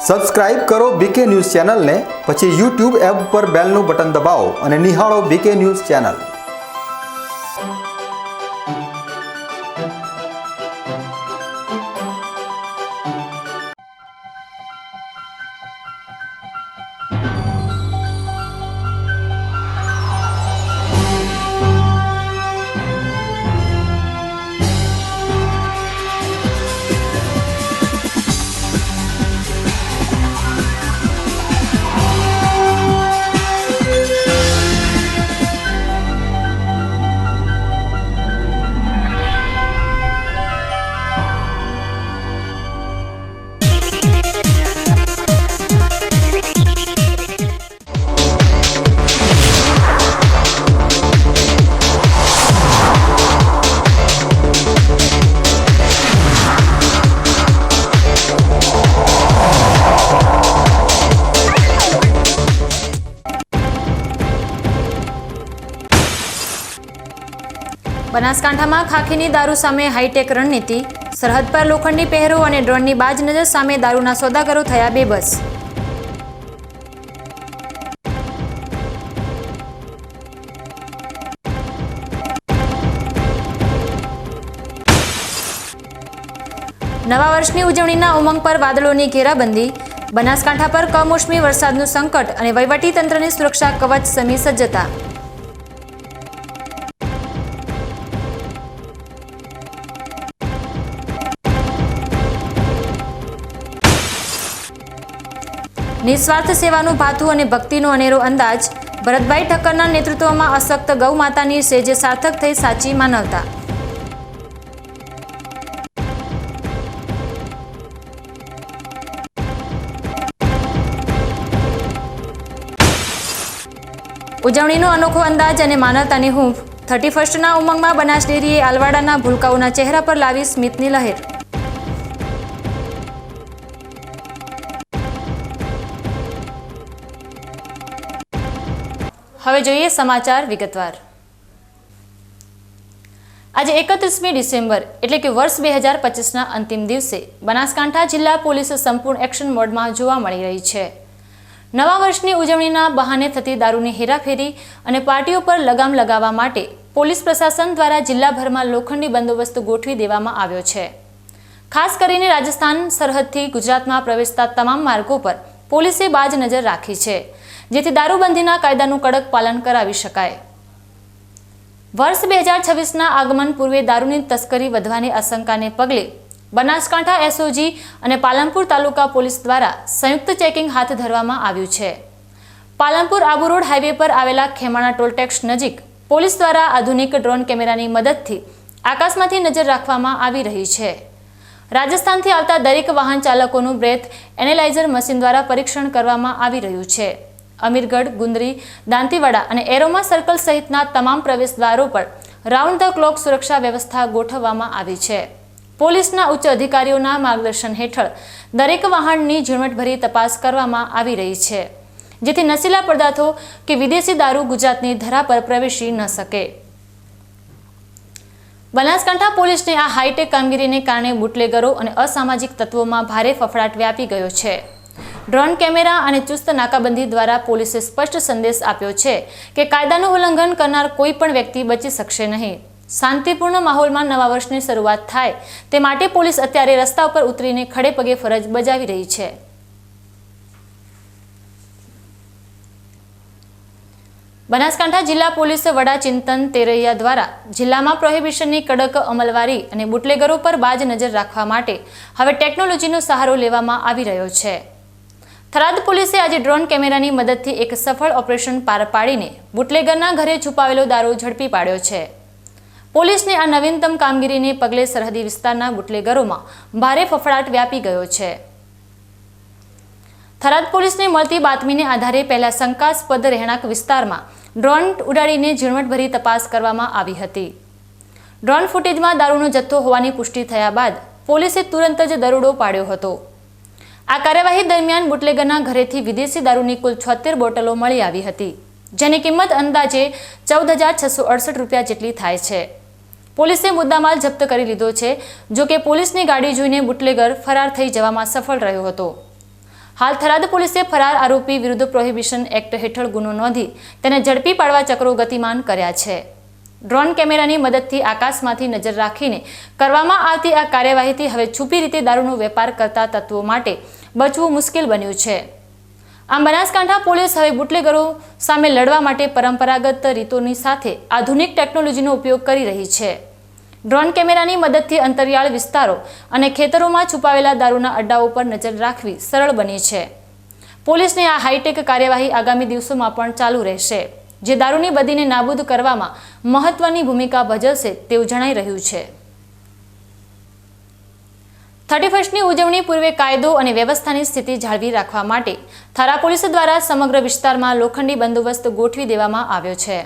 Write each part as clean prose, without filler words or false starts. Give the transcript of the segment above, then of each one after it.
Subscribe કરો બીકે news ચેનલને, પછી YouTube એપ પર બેલનું બટન દબાવો અને નિહાળો બીકે ન્યૂઝ ચેનલ। બનાસકાંઠામાં ખાખીની દારૂ સામે હાઈટેક રણનીતિ, સરહદ પર લોખંડી પહેરો અને ડ્રોનની બાજ નજર સામે દારૂના સોદાગરો થયા બેબસ। નવા વર્ષની ઉજવણીના ઉમંગ પર વાદળોની ઘેરાબંધી, બનાસકાંઠા પર કમોસમી વરસાદનું સંકટ અને વહીવટી તંત્રની સુરક્ષા કવચ સમી સજ્જતા। નિસ્વાર્થ સેવાનું ભાથું અને ભક્તિનો અનેરો અંદાજ, ભરતભાઈ ઠક્કરના નેતૃત્વમાં અશક્ત ગૌ માતાની સેજે સાર્થક થઈ સાચી માનવતા। ઉજવણીનો અનોખો અંદાજ અને માનવતાની હૂંફ, 31ના ઉમંગમાં બનાસ ડેરીએ આલવાડાના ભૂલકાઓના ચહેરા પર લાવી સ્મિતની લહેર। હવે જોઈએ સમાચાર વિગતવાર। આજે 31મી ડિસેમ્બર એટલે કે વર્ષ 2025ના અંતિમ દિવસે બનાસકાંઠા જિલ્લા પોલીસ સંપૂર્ણ એક્શન મોડમાં જોવા મળી રહી છે। નવા વર્ષની ઉજવણીના બહાને થતી દારૂની હેરાફેરી અને પાર્ટીઓ પર લગામ લગાવવા માટે પોલીસ પ્રશાસન દ્વારા જિલ્લાભરમાં લોખંડી બંદોબસ્ત ગોઠવી દેવામાં આવ્યો છે। ખાસ કરીને રાજસ્થાન સરહદથી ગુજરાતમાં પ્રવેશતા તમામ માર્ગો પર પોલીસે બાજ નજર રાખી છે, જેથી દારૂબંધીના કાયદાનું કડક પાલન કરાવી શકાય। વર્ષ 2026ના આગમન પૂર્વે દારૂની તસ્કરી વધવાની આશંકાને પગલે બનાસકાંઠા એસઓજી અને પાલનપુર તાલુકા પોલીસ દ્વારા સંયુક્ત ચેકિંગ હાથ ધરવામાં આવ્યું છે। પાલનપુર આબુ રોડ હાઈવે પર આવેલા ખેમાણા ટોલટેક્સ નજીક પોલીસ દ્વારા આધુનિક ડ્રોન કેમેરાની મદદથી આકાશમાંથી નજર રાખવામાં આવી રહી છે। રાજસ્થાનથી આવતા દરેક વાહન ચાલકોનું બ્રેથ એનાલાઇઝર મશીન દ્વારા પરીક્ષણ કરવામાં આવી રહ્યું છે। અમીરગઢ, ગુંદરી, દાંતીવાડા અને એરોમા સર્કલ સહિતના તમામ પ્રવેશ દ્વારો પર રાઉન્ડ ધ ક્લોક સુરક્ષા વ્યવસ્થા ગોઠવવામાં આવી છે। પોલીસના ઉચ્ચ અધિકારીઓના માર્ગદર્શન હેઠળ દરેક વાહનની ઝીણવટભરી તપાસ કરવામાં આવી રહી છે, જેથી નશીલા પદાર્થો કે વિદેશી દારૂ ગુજરાતની ધરા પર પ્રવેશી ન શકે। બનાસકાંઠા પોલીસની આ હાઈટેક કામગીરીને કારણે બુટલેગરો અને અસામાજિક તત્વોમાં ભારે ફફડાટ વ્યાપી ગયો છે। ડ્રોન કેમેરા અને ચુસ્ત નાકાબંધી દ્વારા પોલીસે સ્પષ્ટ સંદેશ આપ્યો છે કે કાયદાનું ઉલ્લંઘન કરનાર કોઈ પણ વ્યક્તિ બચી શકશે નહીં। શાંતિપૂર્ણ માહોલમાં નવા વર્ષની શરૂઆત થાય તે માટે પોલીસ અત્યારે રસ્તા ઉપર ઉતરીને ખડે પગે ફરજ બજાવી રહી છે। બનાસકાંઠા જિલ્લા પોલીસ વડા ચિંતન તેરૈયા દ્વારા જિલ્લામાં પ્રોહિબિશનની કડક અમલવારી અને બુટલેગરો પર બાજ નજર રાખવા માટે હવે ટેકનોલોજીનો સહારો લેવામાં આવી રહ્યો છે। થરાદ પોલીસે આજે ડ્રોન કેમેરાની મદદથી એક સફળ ઓપરેશન પાર પાડીને બુટલેગરના ઘરે છુપાવેલો દારૂ ઝડપી પાડ્યો છે। પોલીસની આ નવીનતમ કામગીરીને પગલે સરહદી વિસ્તારના બુટલેગરોમાં ભારે ફફડાટ વ્યાપી ગયો છે। થરાદ પોલીસને મળતી બાતમીને આધારે પહેલા શંકાસ્પદ રહેણાંક વિસ્તારમાં ડ્રોન ઉડાડીને ઝીણવટભરી તપાસ કરવામાં આવી હતી। ડ્રોન ફૂટેજમાં દારૂનો જથ્થો હોવાની પુષ્ટિ થયા બાદ પોલીસે તુરંત જ દરોડો પાડ્યો હતો। આ કાર્યવાહી દરમિયાન બુટલેગરના ઘરેથી વિદેશી દારૂની કુલ 76 બોટલો મળી આવી હતી, જેની કિંમત અંદાજે 14,668 રૂપિયા જેટલી થાય છે। પોલીસે મુદ્દામાલ જપ્ત કરી લીધો છે। જો કે પોલીસની ગાડી જોઈને બુટલેગર ફરાર થઈ જવામાં સફળ રહ્યો હતો। હાલ થરાદ પોલીસે ફરાર આરોપી વિરુદ્ધ પ્રોહિબિશન એક્ટ હેઠળ ગુનો નોંધી તેને ઝડપી પાડવા ચક્રો ગતિમાન કર્યા છે. ડ્રોન કેમેરાની મદદથી આકાશમાંથી નજર રાખીને કરવામાં આવતી આ કાર્યવાહીથી હવે છુપી રીતે દારૂનો વેપાર કરતા તત્વો માટે બચવું મુશ્કેલ બન્યું છે. આમ બનાસકાંઠા પોલીસ હવે બુટલેગરો સામે લડવા માટે પરંપરાગત રીતોની સાથે આધુનિક ટેકનોલોજીનો ઉપયોગ કરી રહી છે. ડ્રોન કેમેરાની મદદથી અંતરિયાળ વિસ્તારો અને ખેતરોમાં છુપાવેલા દારૂના અડ્ડાઓ પર નજર રાખવી સરળ બની છે. પોલીસની આ હાઈટેક કાર્યવાહી આગામી દિવસોમાં પણ ચાલુ રહેશે, જે દારૂની બદીને નાબૂદ કરવામાં મહત્વની ભૂમિકા ભજવશે તેવું જણાઈ રહ્યું છે. 31ની ઉજવણી પૂર્વે કાયદો અને વ્યવસ્થાની સ્થિતિ જાળવી રાખવા માટે થરા પોલીસ દ્વારા સમગ્ર વિસ્તારમાં લોખંડી બંદોબસ્ત ગોઠવી દેવામાં આવ્યો છે.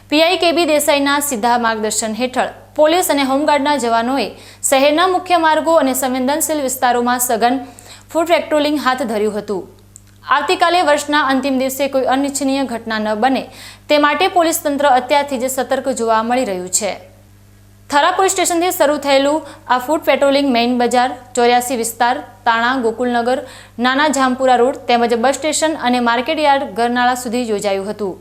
પીઆઈ કેબી દેસાઈના સીધા માર્ગદર્શન હેઠળ પોલીસ અને હોમગાર્ડના જવાનોએ શહેરના મુખ્ય માર્ગો અને સંવેદનશીલ વિસ્તારોમાં સઘન ફૂટ પેટ્રોલિંગ હાથ ધર્યું હતું. આવતીકાલે વર્ષના અંતિમ દિવસે કોઈ અનિચ્છનીય ઘટના ન બને તે માટે પોલીસ તંત્ર અત્યારથી જ સતર્ક જોવા મળી રહ્યું છે. થરા પોલીસ સ્ટેશનથી શરૂ થયેલું આ ફૂટ પેટ્રોલિંગ મેઇન બજાર, 84 વિસ્તાર, તાણા, ગોકુલનગર, નાના જામપુરા રોડ તેમજ બસ સ્ટેશન અને માર્કેટયાર્ડ ગરનાળા સુધી યોજાયું હતું.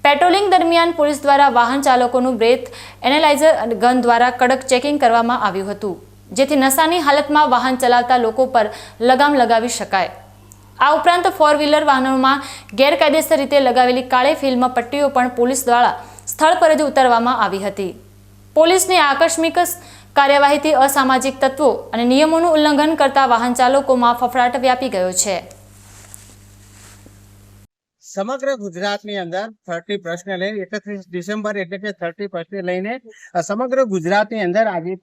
પેટ્રોલિંગ દરમિયાન પોલીસ દ્વારા વાહન ચાલકોનું બ્રેથ એનાલાઇઝર અને ગન દ્વારા કડક ચેકિંગ કરવામાં આવ્યું હતું, જેથી નશાની હાલતમાં વાહન ચલાવતા લોકો પર લગામ લગાવી શકાય. આ ઉપરાંત 4-વ્હીલર વાહનોમાં ગેરકાયદેસર રીતે લગાવેલી કાળી ફિલ્મ પટ્ટીઓ પણ પોલીસ દ્વારા સ્થળ પર જ ઉતારવામાં આવી હતી. પોલીસની આકસ્મિક કાર્યવાહીથી અસામાજિક તત્વો અને નિયમોનું ઉલ્લંઘન કરતા વાહન ચાલકોમાં ફફડાટ વ્યાપી ગયો છે. સમગ્ર ગુજરાતની અંદર 31 લઈને 31 ડિસેમ્બર એટલે કે 31 લઈને સમગ્ર ગુજરાતની અંદર આજે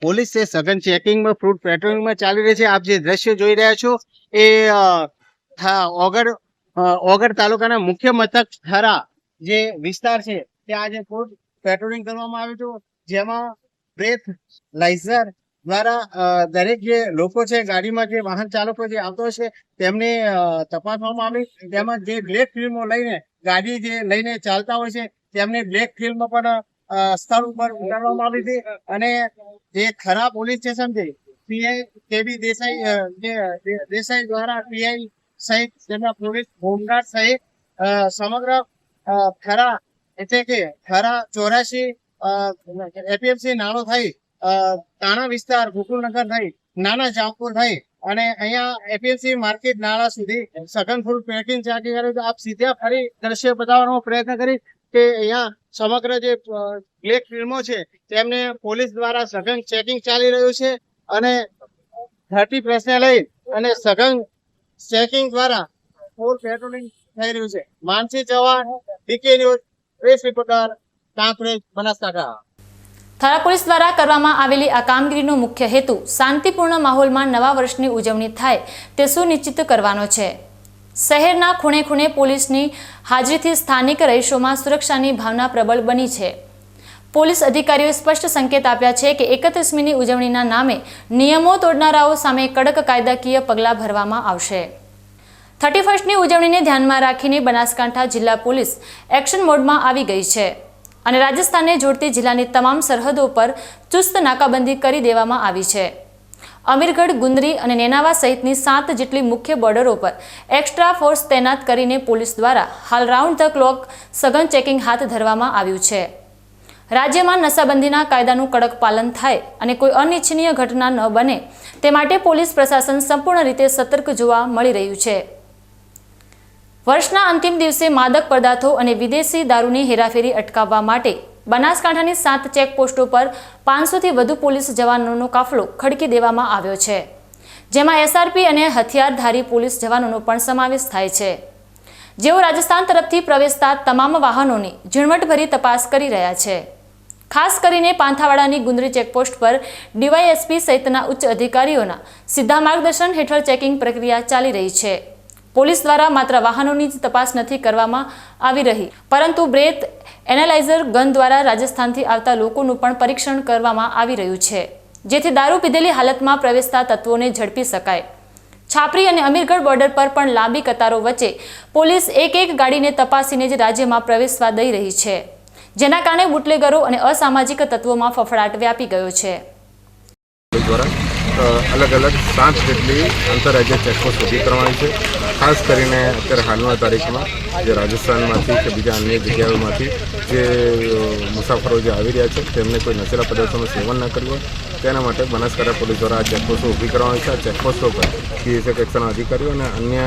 પોલીસ છે સઘન ચેકિંગમાં ફ્રૂટ પેટ્રોલિંગમાં ચાલી રહી છે. આપ જે દ્રશ્ય જોઈ રહ્યા છો એ ઓગળ તાલુકાના મુખ્ય મથક થરા જે વિસ્તાર છે ત્યાં આજે ફ્રૂટ પેટ્રોલિંગ કરવામાં આવ્યું હતું, જેમાં બ્રેથ લાઇઝર દ્વારા દરેક જે લોકો છે ગાડીમાં જે વાહન ચાલકો જે આવતો છે તેમને તપાસવામાં આવી. તેમાં જે બ્લેક ફિલ્મો લઈને ગાડી જે લઈને ચાલતા હોય છે તેમને બ્લેક ફિલ્મ પણ સ્થળ ઉપર ઉતારવામાં આવી હતી. અને જે થરા પોલીસ સ્ટેશન છે પીઆઈ કેબી દેસાઈ દ્વારા પીઆઈ સહિત તેમના પોલીસ હોમગાર્ડ સહિત સમગ્ર થરા એટલે કે થરા 84 એપીએમસી નાળો થઈ, તાણા વિસ્તાર, ગોકુલનગર થઈ, નાના જામપુર થઈ અને અહીંયા એપીએમસી માર્કેટ નાળા સુધી સઘન ફૂડ પેકિંગ ચાલી કર્યું. તો આપ સીધા ફરી દ્રશ્ય બતાવવાનો પ્રયત્ન કરી કે અહીંયા સમગ્ર જે બ્લેક ફિલ્મો છે તેમને પોલીસ દ્વારા સઘન ચેકિંગ ચાલી રહ્યું છે અને 30 ને લઈ અને સઘન ચેકિંગ દ્વારા ફૂડ પેટ્રોલિંગ થઈ રહ્યું છે. Mansi Chauhan, DK news, press reporter, Kankrej, Banaskantha. Thara police દ્વારા કરવામાં આવેલી આ કામગીરીનો મુખ્ય હેતુ શાંતિપૂર્ણ માહોલમાં નવા વર્ષની ઉજવણી થાય તે સુનિશ્ચિત કરવાનો છે. શહેરના ખૂણે ખૂણે પોલીસની હાજરીથી સ્થાનિક રહીશોમાં સુરક્ષાની ભાવના પ્રબળ બની છે. પોલીસ અધિકારીઓએ સ્પષ્ટ સંકેત આપ્યા છે કે 31મીની ઉજવણીના નામે નિયમો તોડનારાઓ સામે કડક કાયદાકીય પગલાં ભરવામાં આવશે. 31ની ઉજવણીને ધ્યાનમાં રાખીને બનાસકાંઠા જિલ્લા પોલીસ એક્શન મોડમાં આવી ગઈ છે અને રાજસ્થાનને જોડતી જિલ્લાની તમામ સરહદો પર ચુસ્ત નાકાબંધી કરી દેવામાં આવી છે. અમીરગઢ, ગુંદરી અને નેનાવા સહિતની 7 જેટલી મુખ્ય બોર્ડરો પર એક્સ્ટ્રા ફોર્સ તૈનાત કરીને પોલીસ દ્વારા હાલ રાઉન્ડ ધ ક્લોક સઘન ચેકિંગ હાથ ધરવામાં આવ્યું છે. રાજ્યમાં નશાબંધીના કાયદાનું કડક પાલન થાય અને કોઈ અનિચ્છનીય ઘટના ન બને તે માટે પોલીસ પ્રશાસન સંપૂર્ણ રીતે સતર્ક જોવા મળી રહ્યું છે. વર્ષના અંતિમ દિવસે માદક પદાર્થો અને વિદેશી દારૂની હેરાફેરી અટકાવવા માટે બનાસકાંઠાની 7 ચેકપોસ્ટો પર 500થી વધુ પોલીસ જવાનોનો કાફલો ખડકી દેવામાં આવ્યો છે, જેમાં એસઆરપી અને હથિયારધારી પોલીસ જવાનોનો પણ સમાવેશ થાય છે, જેઓ રાજસ્થાન તરફથી પ્રવેશતા તમામ વાહનોની ઝીણવટભરી તપાસ કરી રહ્યા છે. ખાસ કરીને પાંથાવાડાની ગુંદરી ચેકપોસ્ટ પર ડીવાયએસપી સહિતના ઉચ્ચ અધિકારીઓના સીધા માર્ગદર્શન હેઠળ ચેકિંગ પ્રક્રિયા ચાલી રહી છે. પોલીસ દ્વારા માત્ર વાહનોની જ તપાસ નથી કરવામાં આવી રહી, પરંતુ બ્રેથ એનાલાઇઝર ગન દ્વારા રાજસ્થાનથી આવતા લોકોનું પણ પરીક્ષણ કરવામાં આવી રહ્યું છે, જેથી દારૂ પીધેલી હાલતમાં પ્રવેશતા તત્વોને ઝડપી શકાય. છાપરી અને અમીરગઢ બોર્ડર પર પણ લાંબી કતારો વચ્ચે પોલીસ એક ગાડીને તપાસીને જ રાજ્યમાં પ્રવેશવા દઈ રહી છે, જેના કારણે બુટલેગરો અને અસામાજિક તત્વોમાં ફફડાટ વ્યાપી ગયો છે. અલગ અલગ 7 જેટલી આંતરરાજ્ય ચેકપોસ્ટ ઊભી કરવાની છે. ખાસ કરીને અત્યારે હાલના તારીખમાં જે રાજસ્થાનમાંથી કે બીજા અન્ય જગ્યાઓમાંથી જે મુસાફરો જે આવી રહ્યા છે તેમને કોઈ નશીલા પદાર્થોનું સેવન ન કરવું હોય તેના માટે બનાસકાંઠા પોલીસ દ્વારા આ ચેકપોસ્ટો ઊભી કરવાની છે. આ ચેકપોસ્ટો પર પીએસએ કક્ષાના અધિકારીઓ અને અન્ય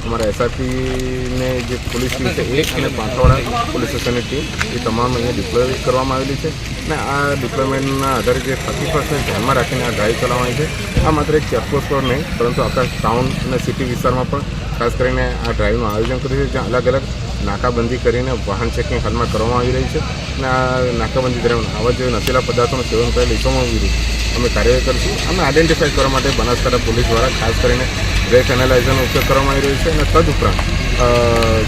અમારા એસઆરપીને જે પોલીસ ટીમ છે 1 અને 5વાડા પોલીસ સ્ટેશનની ટીમ એ તમામ અહીંયા ડિપ્લોય કરવામાં આવેલી છે. અને આ ડિપ્લોયમેન્ટના આધારે જે 31st ધ્યાનમાં રાખીને આ ડ્રાઈવ ચલાવવાની છે. આ માત્ર એક ચેકપોસ્ટ પર નહીં પરંતુ આખા ટાઉન અને સિટી વિસ્તારમાં પણ ખાસ કરીને આ ડ્રાઈવનું આયોજન કર્યું છે, જ્યાં અલગ અલગ નાકાબંધી કરીને વાહન ચેકિંગ હાલમાં કરવામાં આવી રહી છે. અને આ નાકાબંધી દરમિયાન આવા જે નશીલા પદાર્થોનું સેવન કરેલ ઇસમો વિરુદ્ધ અમે કાર્યવાહી કરીશું. અમે આઈડેન્ટિફાઈ કરવા માટે બનાસકાંઠા પોલીસ દ્વારા ખાસ કરીને બ્રેથ એનાલાઇઝરનો ઉપયોગ કરવામાં આવી રહ્યો છે. અને તદુપરાંત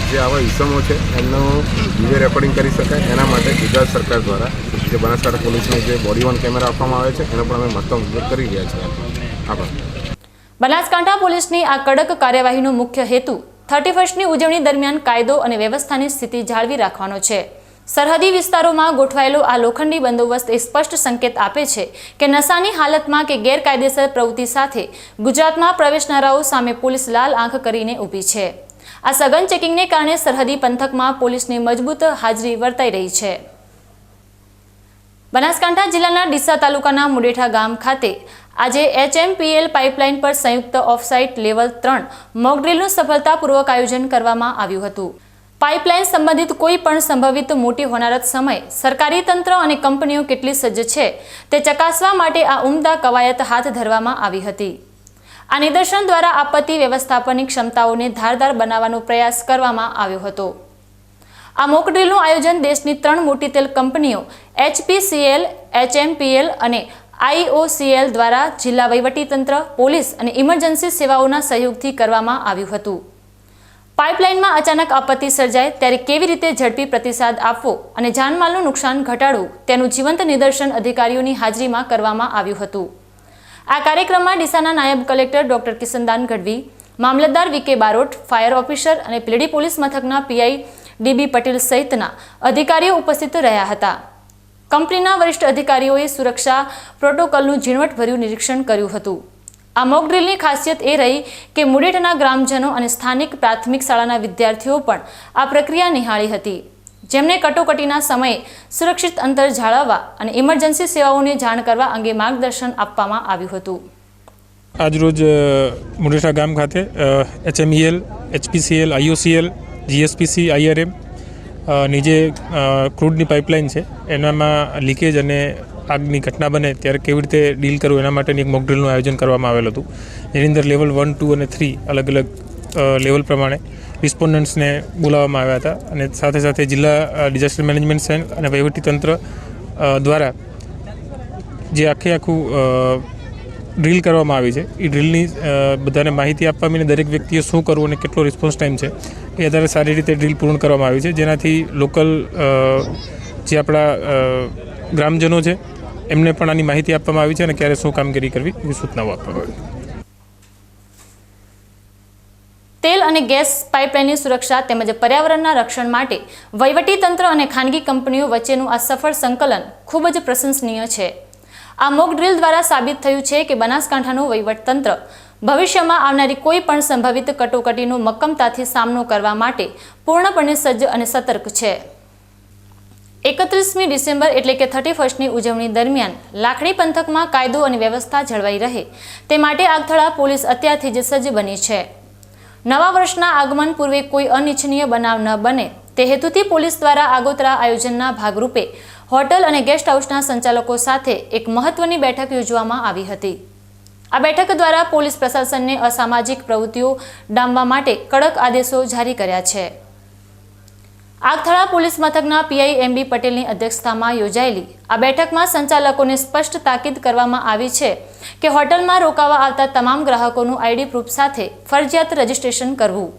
જે આવા ઇસમો છે એમનું વિડીયો રેકોર્ડિંગ કરી શકાય એના માટે ગુજરાત સરકાર દ્વારા જે બનાસકાંઠા પોલીસને જે બોડી વન કેમેરા આપવામાં આવે છે એનો પણ અમે મહત્તમ ઉપયોગ કરી રહ્યા છીએ. આભાર. બનાસકાંઠા પોલીસની આ કડક કાર્યવાહીનો મુખ્ય હેતુ 31સ્ટની ઉજવણી દરમિયાન કાયદો અને વ્યવસ્થાની સ્થિતિ જાળવી રાખવાનો છે. સરહદી વિસ્તારોમાં ગોઠવાયેલો આ લોખંડી બંદોબસ્ત એ સ્પષ્ટ સંકેત આપે છે કે નશાની હાલતમાં કે ગેરકાયદેસર પ્રવૃત્તિ સાથે ગુજરાતમાં પ્રવેશનારાઓ સામે પોલીસ લાલ આંખ કરીને ઊભી છે. આ સઘન ચેકિંગને કારણે સરહદી પંથકમાં પોલીસની મજબૂત હાજરી વર્તાઈ રહી છે. બનાસકાંઠા જિલ્લાના ડીસા તાલુકાના મુડેઠા ગામ ખાતે આજે HMPL પાઇપલાઇન પર સંયુક્ત ઓફસાઇટ લેવલ 3 મોક ડ્રીલનું સફળતાપૂર્વક આયોજન કરવામાં આવ્યું હતું. પાઇપલાઇન સંબંધિત કોઈ પણ સંભવિત મોટી હોનારત સમયે સરકારી તંત્ર અને કંપનીઓ કેટલી સજ્જ છે તે ચકાસવા માટે આ ઉમદા કવાયત હાથ ધરવામાં આવી હતી. આ નિદર્શન દ્વારા આપત્તિ વ્યવસ્થાપનની ક્ષમતાઓને ધારદાર બનાવવાનો પ્રયાસ કરવામાં આવ્યો હતો. આ મોક ડ્રીલનું આયોજન દેશની 3 મોટી તેલ કંપનીઓ HPCL, HMPL અને IOCL દ્વારા જિલ્લા વહીવટીતંત્ર, પોલીસ અને ઇમરજન્સી સેવાઓના સહયોગથી કરવામાં આવ્યું હતું. પાઇપલાઇનમાં અચાનક આપત્તિ સર્જાય ત્યારે કેવી રીતે ઝડપી પ્રતિસાદ આપવો અને જાનમાલનું નુકસાન ઘટાડવું તેનું જીવંત નિદર્શન અધિકારીઓની હાજરીમાં કરવામાં આવ્યું હતું. આ કાર્યક્રમમાં ડીસાના નાયબ કલેક્ટર ડોક્ટર કિશનદાન ગઢવી, મામલતદાર VK બારોટ, ફાયર ઓફિસર અને પીલડી પોલીસ મથકના PI DB પટેલ સહિતના અધિકારીઓ ઉપસ્થિત રહ્યા હતા. કંપનીના વરિષ્ઠ અધિકારીઓએ સુરક્ષા પ્રોટોકોલનું ઝીણવટભર્યું નિરીક્ષણ કર્યું હતું. આ મોક ડ્રીલની ખાસિયત એ રહી કે મુડેઠના ગ્રામજનો અને સ્થાનિક પ્રાથમિક શાળાના વિદ્યાર્થીઓ પણ આ પ્રક્રિયા નિહાળી હતી, જેમને કટોકટીના સમયે સુરક્ષિત અંતર જાળવવા અને ઇમરજન્સી સેવાઓને જાણ કરવા અંગે માર્ગદર્શન આપવામાં આવ્યું હતું. આજરોજ મુડેઠા ગામ ખાતે HMEL, HPCL, IOCL, GSPC, IRM ની જે ક્રૂડની પાઇપલાઇન છે એનામાં લીકેજ અને આગની ઘટના બને ત્યારે કેવી રીતે ડીલ કરવું એના માટેની એક મોક ડ્રીલનું આયોજન કરવામાં આવેલું હતું. જેની અંદર લેવલ 1, 2 અને 3 અલગ અલગ લેવલ પ્રમાણે રિસ્પોન્ડન્ટ્સને બોલાવવામાં આવ્યા હતા. અને સાથે સાથે જિલ્લા ડિઝાસ્ટર મેનેજમેન્ટ સેલ અને વહીવટીતંત્ર દ્વારા જે આખું ડ્રીલ કરવામાં આવી છે એ ડ્રીલની બધાને માહિતી આપવામાં દરેક વ્યક્તિએ શું કરવું અને કેટલો રિસ્પોન્સ ટાઈમ છે એ આધારે સારી રીતે ડ્રીલ પૂર્ણ કરવામાં આવી છે, જેનાથી લોકલ જે આપણા ગ્રામજનો છે એમને પણ આની માહિતી આપવામાં આવી છે અને ક્યારે શું કામગીરી કરવી એવી સૂચનાઓ આપવામાં આવી. તેલ અને ગેસ પાઇપલાઇનની સુરક્ષા તેમજ પર્યાવરણના રક્ષણ માટે વહીવટીતંત્ર અને ખાનગી કંપનીઓ વચ્ચેનું આ સફળ સંકલન ખૂબ જ પ્રશંસનીય છે. આ મોક ડ્રીલ દ્વારા સાબિત થયું છે કે બનાસકાંઠાનું વહીવટતંત્ર ભવિષ્યમાં આવનારી કોઈ પણ સંભવિત કટોકટીનો મક્કમતાથી સામનો કરવા માટે પૂર્ણપણે સજ્જ અને સતર્ક છે. 31મી ડિસેમ્બર એટલે કે 31સ્ટની ઉજવણી દરમિયાન લાખણી પંથકમાં કાયદો અને વ્યવસ્થા જળવાઈ રહે તે માટે આગથળા પોલીસ અત્યારથી જ સજ્જ બની છે. નવા વર્ષના આગમન પૂર્વે કોઈ અનિચ્છનીય બનાવ ન બને તે હેતુથી પોલીસ દ્વારા આગોતરા આયોજનના ભાગરૂપે હોટલ અને ગેસ્ટ હાઉસના સંચાલકો સાથે એક મહત્વની બેઠક યોજવામાં આવી હતી. આ બેઠક દ્વારા પોલીસ પ્રશાસનને અસામાજિક પ્રવૃત્તિઓ ડામવા માટે કડક આદેશો જારી કર્યા છે. આગથળા પોલીસ મથકના PI MB પટેલની અધ્યક્ષતામાં યોજાયેલી આ બેઠકમાં સંચાલકોને સ્પષ્ટ તાકીદ કરવામાં આવી છે કે હોટલમાં રોકાવા આવતા તમામ ગ્રાહકોનું ID પ્રૂફ સાથે ફરજિયાત રજીસ્ટ્રેશન કરવું.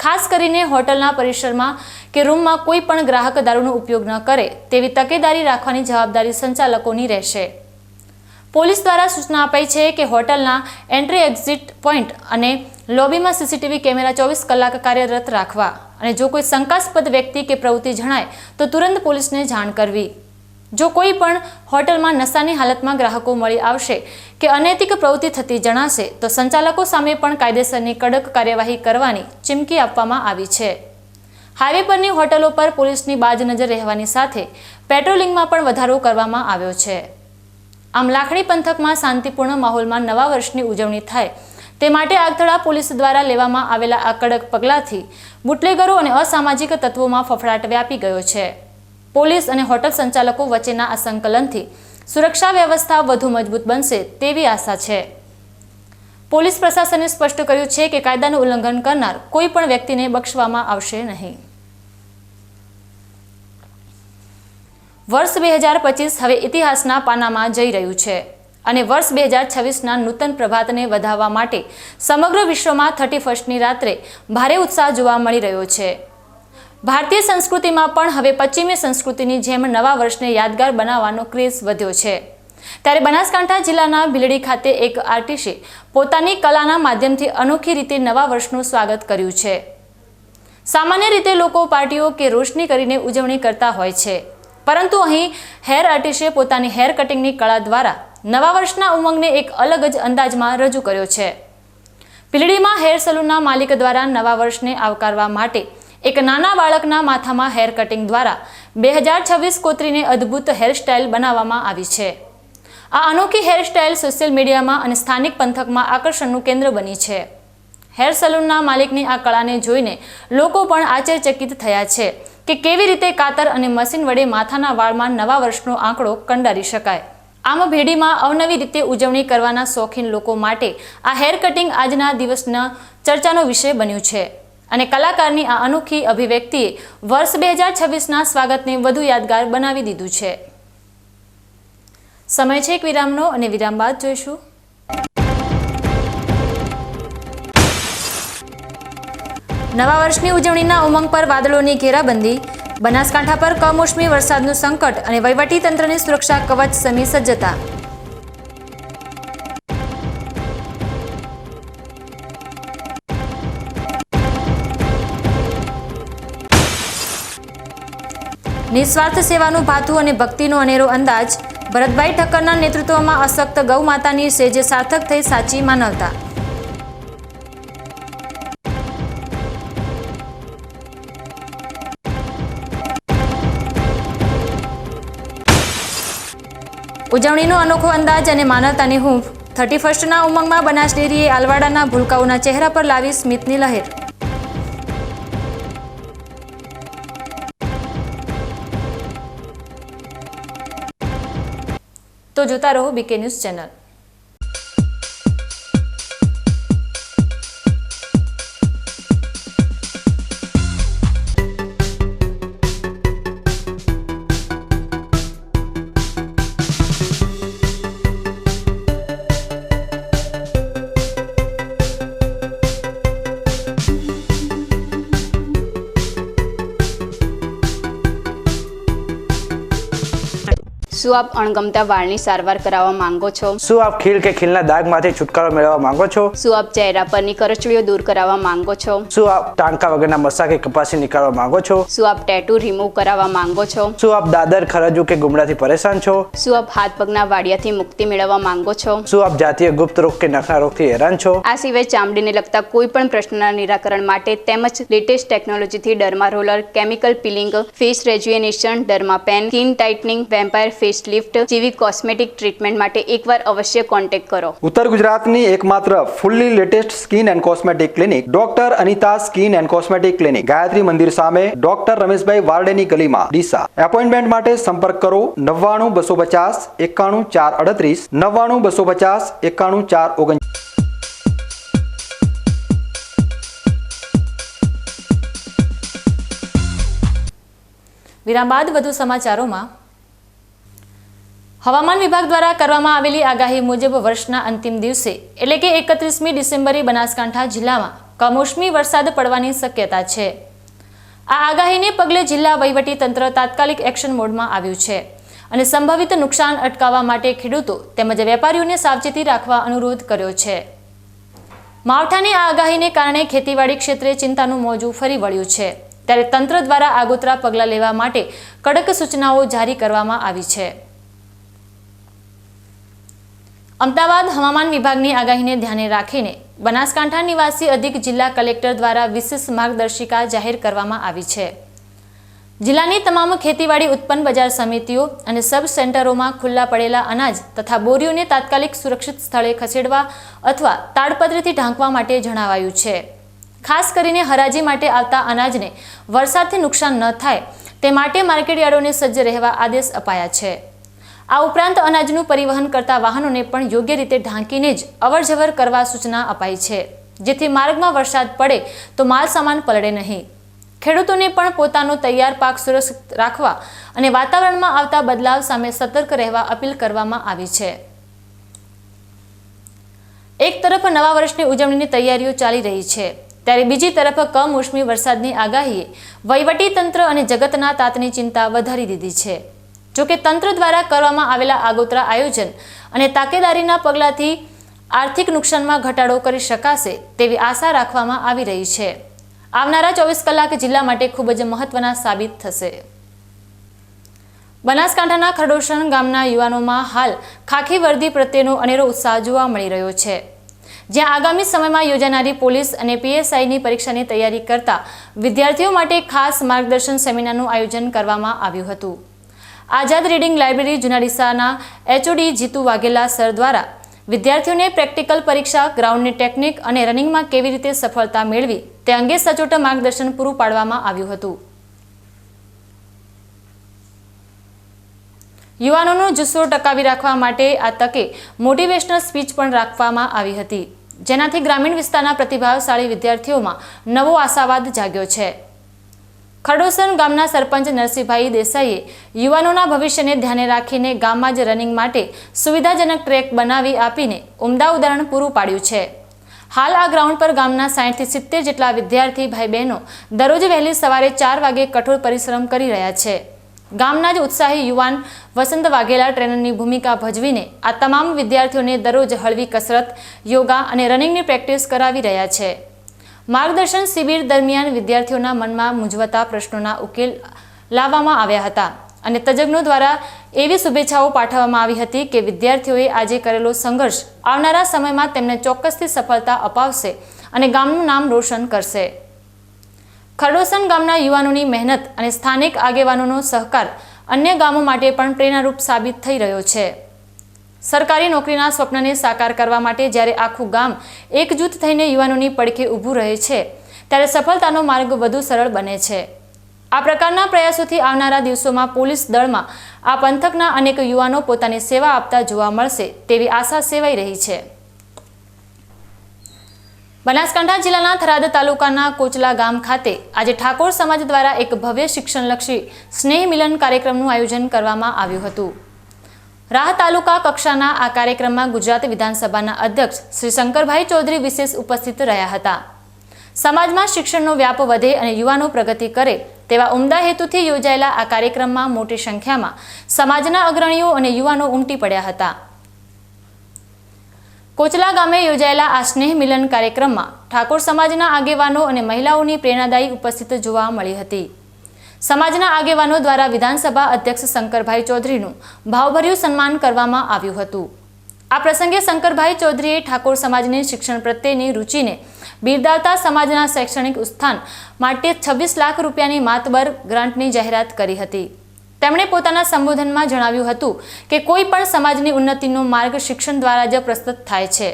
ખાસ કરીને હોટલના પરિસરમાં કે રૂમમાં કોઈ પણ ગ્રાહક દારૂનો ઉપયોગ ન કરે તેવી તકેદારી રાખવાની જવાબદારી સંચાલકોની રહેશે. પોલીસ દ્વારા સૂચના અપાઈ છે કે હોટલના એન્ટ્રી એક્ઝિટ પોઈન્ટ અને લોબીમાં CCTV કેમેરા 24 કલાક કાર્યરત રાખવા અને જો કોઈ શંકાસ્પદ વ્યક્તિ કે પ્રવૃત્તિ જણાય તો તુરંત પોલીસને જાણ કરવી. જો કોઈ પણ હોટલમાં નશાની હાલતમાં ગ્રાહકો મળી આવશે કે અનૈતિક પ્રવૃત્તિ થતી જણાશે તો સંચાલકો સામે પણ કાયદેસરની કડક કાર્યવાહી કરવાની ચીમકી આપવામાં આવી છે. હાઈવે પરની હોટલો પર પોલીસની બાજ નજર રહેવાની સાથે પેટ્રોલિંગમાં પણ વધારો કરવામાં આવ્યો છે. આમ લાખણી પંથકમાં શાંતિપૂર્ણ માહોલમાં નવા વર્ષની ઉજવણી થાય તે માટે આગથળા પોલીસ દ્વારા લેવામાં આવેલા આ કડક પગલાંથી બુટલેગરો અને અસામાજિક તત્વોમાં ફફડાટ વ્યાપી ગયો છે. પોલીસ અને હોટલ સંચાલકો વચ્ચેના આ સંકલનથી સુરક્ષા વ્યવસ્થા વધુ મજબૂત બનશે તેવી આશા છે. પોલીસ પ્રશાસને સ્પષ્ટ કર્યું છે કે કાયદાનું ઉલ્લંઘન કરનાર કોઈ પણ વ્યક્તિને બક્ષવામાં આવશે નહીં. વર્ષ 2025 હવે ઇતિહાસના પાનામાં જઈ રહ્યું છે અને વર્ષ 2026ના નૂતન પ્રભાતને વધાવવા માટે સમગ્ર વિશ્વમાં 31ની રાત્રે ભારે ઉત્સાહ જોવા મળી રહ્યો છે. ભારતીય સંસ્કૃતિમાં પણ હવે પશ્ચિમી સંસ્કૃતિની જેમ નવા વર્ષને યાદગાર બનાવવાનો ક્રેઝ વધ્યો છે. ત્યારે બનાસકાંઠા જિલ્લાના ભીલડી ખાતે એક આર્ટિસ્ટે પોતાની કલાના માધ્યમથી અનોખી રીતે નવા વર્ષનું સ્વાગત કર્યું છે. સામાન્ય રીતે લોકો પાર્ટીઓ કે રોશની કરીને ઉજવણી કરતા હોય છે, પરંતુ અહીં હેર આર્ટિસ્ટે પોતાની હેર કટિંગની કળા દ્વારા નવા વર્ષના ઉમંગને એક અલગ જ અંદાજમાં રજૂ કર્યો છે. ભીલડીમાં હેર સલૂનના માલિક દ્વારા નવા વર્ષને આવકારવા માટે એક નાના બાળકના માથામાં હેર કટિંગ દ્વારા 2026 કોતરીને અદ્ભુત હેરસ્ટાઇલ બનાવવામાં આવી છે. આ અનોખી હેરસ્ટાઇલ સોશિયલ મીડિયામાં અને સ્થાનિક પંથકમાં આકર્ષણનું કેન્દ્ર બની છે. હેર સલૂનના માલિકની આ કળાને જોઈને લોકો પણ આશ્ચર્યચકિત થયા છે કે કેવી રીતે કાતર અને મશીન વડે માથાના વાળમાં નવા વર્ષનો આંકડો કંડારી શકાય. આમ ભેડીમાં અવનવી રીતે ઉજવણી કરવાના શોખીન લોકો માટે આ હેર કટિંગ આજના દિવસના ચર્ચાનો વિષય બન્યું છે અને કલાકારની આ અનોખી અભિવ્યક્તિએ વર્ષ 2026ના સ્વાગતને વધુ યાદગાર બનાવી દીધું છે. સમય છે એક વિરામનો અને વિરામ બાદ જોઈશું નવા વર્ષની ઉજવણીના ઉમંગ પર વાદળોની ઘેરાબંધી, બનાસકાંઠા પર કમોસમી વરસાદનું સંકટ અને વહીવટી તંત્રની સુરક્ષા કવચ સમી સજ્જતા. નિસ્વાર્થ સેવાનું ભાથું અને ભક્તિનો અનેરો અંદાજ, ભરતભાઈ ઠક્કરના નેતૃત્વમાં અશક્ત ગૌ માતાની સેજે સાર્થક થઈ સાચી માનવતા. ઉજવણીનો અનોખો અંદાજ અને માનવતાની હૂંફ, 31ના ઉમંગમાં બનાસ ડેરીએ આલવાડાના ભૂલકાઓના ચહેરા પર લાવી સ્મિતની લહેર. તો જોતા રહો બીકે ન્યૂઝ ચેનલ. શું આપ અણગમતા વાળની સારવાર કરાવવા માંગો છો? શું આપ ખીલ કે ખીલના દાગમાંથી છુટકારો મેળવવા માંગો છો? શું આપ ચહેરા પરની કરચલીઓ દૂર કરાવવા માંગો છો? શું આપ ટાંકા વગરના મસા કે કપાસી નીકાળવા માંગો છો? શું આપ ટેટુ રિમૂવ કરાવવા માંગો છો? શું આપ દાદર, ખરજુ કે ગુમડાથી પરેશાન છો? શું આપ હાથ પગના વાડિયાથી મુક્તિ મેળવવા માંગો છો? શું આપ જાતીય ગુપ્ત રોગ કે નખના રોગથી હેરાન છો? આ સિવાય ચામડીને લગતા કોઈ પણ પ્રશ્નના નિરાકરણ માટે તેમજ લેટેસ્ટ ટેકનોલોજીથી derma roller, chemical peeling, face rejuvenation, derma pen, skin tightening, vampire face lift જેવી કોસ્મેટિક ટ્રીટમેન્ટ માટે એકવાર અવશ્ય કોન્ટેક્ટ કરો. ઉત્તર ગુજરાતની એકમાત્ર fully latest skin and cosmetic clinic doctor Anita skin and cosmetic clinic, Gayatri Mandir સામે, ડોક્ટર રમેશભાઈ વારડેની ગલીમાં, ડીસા. એપોઇન્ટમેન્ટ માટે સંપર્ક કરો 99 250 91 438, 99 250 91 439. વિરામ બાદ વધુ સમાચારોમાં. હવામાન વિભાગ દ્વારા કરવામાં આવેલી આગાહી મુજબ વર્ષના અંતિમ દિવસે એટલે કે 31મી ડિસેમ્બરે બનાસકાંઠા જિલ્લામાં કમોસમી વરસાદ પડવાની શક્યતા છે. આ આગાહીને પગલે જિલ્લા વહીવટી તંત્ર તાત્કાલિક એક્શન મોડમાં આવ્યું છે અને સંભવિત નુકસાન અટકાવવા માટે ખેડૂતો તેમજ વેપારીઓને સાવચેતી રાખવા અનુરોધ કર્યો છે. માવઠાની આ આગાહીને કારણે ખેતીવાડી ક્ષેત્રે ચિંતાનું મોજું ફરી વળ્યું છે. ત્યારે તંત્ર દ્વારા આગોતરા પગલાં લેવા માટે કડક સૂચનાઓ જારી કરવામાં આવી છે. અમદાવાદ હવામાન વિભાગની આગાહીને ધ્યાને રાખીને બનાસકાંઠા નિવાસી અધિક જિલ્લા કલેક્ટર દ્વારા વિશેષ માર્ગદર્શિકા જાહેર કરવામાં આવી છે. જિલ્લાની તમામ ખેતીવાડી ઉત્પન્ન બજાર સમિતિઓ અને સબ સેન્ટરોમાં ખુલ્લા પડેલા અનાજ તથા બોરીઓને તાત્કાલિક સુરક્ષિત સ્થળે ખસેડવા અથવા તાડપત્રીથી ઢાંકવા માટે જણાવાયું છે. ખાસ કરીને હરાજી માટે આવતા અનાજને વરસાદથી નુકસાન ન થાય તે માટે માર્કેટયાર્ડોને સજ્જ રહેવા આદેશ અપાયા છે. આ ઉપરાંત અનાજનું પરિવહન કરતા વાહનોને પણ યોગ્ય રીતે ઢાંકીને જ અવરજવર કરવા સૂચના અપાઈ છે, જેથી માર્ગમાં વરસાદ પડે તો માલ સામાન પલળે નહીં. ખેડૂતોને પણ પોતાનો તૈયાર પાક સુરક્ષિત રાખવા અને વાતાવરણમાં આવતા બદલાવ સામે સતર્ક રહેવા અપીલ કરવામાં આવી છે. એક તરફ નવા વર્ષની ઉજવણીની તૈયારીઓ ચાલી રહી છે, ત્યારે બીજી તરફ કમોસમી વરસાદની આગાહીએ વહીવટી તંત્ર અને જગતના તાતની ચિંતા વધારી દીધી છે. જોકે તંત્ર દ્વારા કરવામાં આવેલા આગોતરા આયોજન અને તાકેદારીના પગલાંથી આર્થિક નુકસાનમાં ઘટાડો કરી શકાશે તેવી આશા રાખવામાં આવી રહી છે. આવનારા 24 કલાક જિલ્લા માટે ખૂબ જ મહત્વના સાબિત થશે. બનાસકાંઠાના ખરડોસણ ગામના યુવાનોમાં હાલ ખાખી વર્દી પ્રત્યેનો અનેરો ઉત્સાહ જોવા મળી રહ્યો છે, જ્યાં આગામી સમયમાં યોજાનારી પોલીસ અને PSIની પરીક્ષાની તૈયારી કરતા વિદ્યાર્થીઓ માટે ખાસ માર્ગદર્શન સેમિનારનું આયોજન કરવામાં આવ્યું હતું. આઝાદ રીડિંગ લાઇબ્રેરી જૂના ડીસાના HOD જીતુ વાઘેલા સર દ્વારા વિદ્યાર્થીઓને પ્રેક્ટિકલ પરીક્ષા, ગ્રાઉન્ડની ટેકનિક અને રનિંગમાં કેવી રીતે સફળતા મેળવી તે અંગે સચોટ માર્ગદર્શન પૂરું પાડવામાં આવ્યું હતું. યુવાનોનો જુસ્સો ટકાવી રાખવા માટે આ તકે મોટિવેશનલ સ્પીચ પણ રાખવામાં આવી હતી, જેનાથી ગ્રામીણ વિસ્તારના પ્રતિભાશાળી વિદ્યાર્થીઓમાં નવો આશાવાદ જાગ્યો છે. ખરડોસણ ગામના સરપંચ નરસિંહભાઈ દેસાઈએ યુવાનોના ભવિષ્યને ધ્યાને રાખીને ગામમાં જ રનિંગ માટે સુવિધાજનક ટ્રેક બનાવી આપીને ઉમદા ઉદાહરણ પૂરું પાડ્યું છે. હાલ આ ગ્રાઉન્ડ પર ગામના 60 થી 70 જેટલા વિદ્યાર્થી ભાઈ બહેનો દરરોજ વહેલી સવારે 4 વાગે કઠોર પરિશ્રમ કરી રહ્યા છે. ગામના જ ઉત્સાહી યુવાન વસંત વાઘેલા ટ્રેનરની ભૂમિકા ભજવીને આ તમામ વિદ્યાર્થીઓને દરરોજ હળવી કસરત, યોગા અને રનિંગની પ્રેક્ટિસ કરાવી રહ્યા છે. માર્ગદર્શન શિબિર દરમિયાન વિદ્યાર્થીઓના મનમાં મૂંઝવતા પ્રશ્નોના ઉકેલ લાવવામાં આવ્યા હતા અને તજજ્ઞો દ્વારા એવી શુભેચ્છાઓ પાઠવવામાં આવી હતી કે વિદ્યાર્થીઓએ આજે કરેલો સંઘર્ષ આવનારા સમયમાં તેમને ચોક્કસથી સફળતા અપાવશે અને ગામનું નામ રોશન કરશે. ખરડોસણ ગામના યુવાનોની મહેનત અને સ્થાનિક આગેવાનોનો સહકાર અન્ય ગામો માટે પણ પ્રેરણારૂપ સાબિત થઈ રહ્યો છે. સરકારી નોકરીના સ્વપ્નને સાકાર કરવા માટે જ્યારે આખું ગામ એકજૂથ થઈને યુવાનોની પડખે ઊભું રહે છે, ત્યારે સફળતાનો માર્ગ વધુ સરળ બને છે. આ પ્રકારના પ્રયાસોથી આવનારા દિવસોમાં પોલીસ દળમાં આ પંથકના અનેક યુવાનો પોતાની સેવા આપતા જોવા મળશે તેવી આશા સેવાઈ રહી છે. બનાસકાંઠા જિલ્લાના થરાદ તાલુકાના કોચલા ગામ ખાતે આજે ઠાકોર સમાજ દ્વારા એક ભવ્ય શિક્ષણલક્ષી સ્નેહ મિલન કાર્યક્રમનું આયોજન કરવામાં આવ્યું હતું. રાહ તાલુકા કક્ષાના આ કાર્યક્રમમાં ગુજરાત વિધાનસભાના અધ્યક્ષ શ્રી શંકરભાઈ ચૌધરી વિશેષ ઉપસ્થિત રહ્યા હતા. સમાજમાં શિક્ષણનો વ્યાપ વધે અને યુવાનો પ્રગતિ કરે તેવા ઉમદા હેતુથી યોજાયેલા આ કાર્યક્રમમાં મોટી સંખ્યામાં સમાજના અગ્રણીઓ અને યુવાનો ઉમટી પડ્યા હતા. કોચલા ગામે યોજાયેલા આ સ્નેહ મિલન કાર્યક્રમમાં ઠાકોર સમાજના આગેવાનો અને મહિલાઓની પ્રેરણાદાયી ઉપસ્થિત જોવા મળી હતી. સમાજના આગેવાનો દ્વારા વિધાનસભા અધ્યક્ષ શંકરભાઈ ચૌધરીનું ભાવભર્યું સન્માન કરવામાં આવ્યું હતું. આ પ્રસંગે શંકરભાઈ ચૌધરીએ ઠાકોર સમાજની શિક્ષણ પ્રત્યેની રુચિને બિરદાવતા સમાજના શૈક્ષણિક ઉત્થાન માટે 26 લાખ રૂપિયાની માતબર ગ્રાન્ટની જાહેરાત કરી હતી. તેમણે પોતાના સંબોધનમાં જણાવ્યું હતું કે કોઈ પણ સમાજની ઉન્નતિનો માર્ગ શિક્ષણ દ્વારા જ પ્રસ્તુત થાય છે.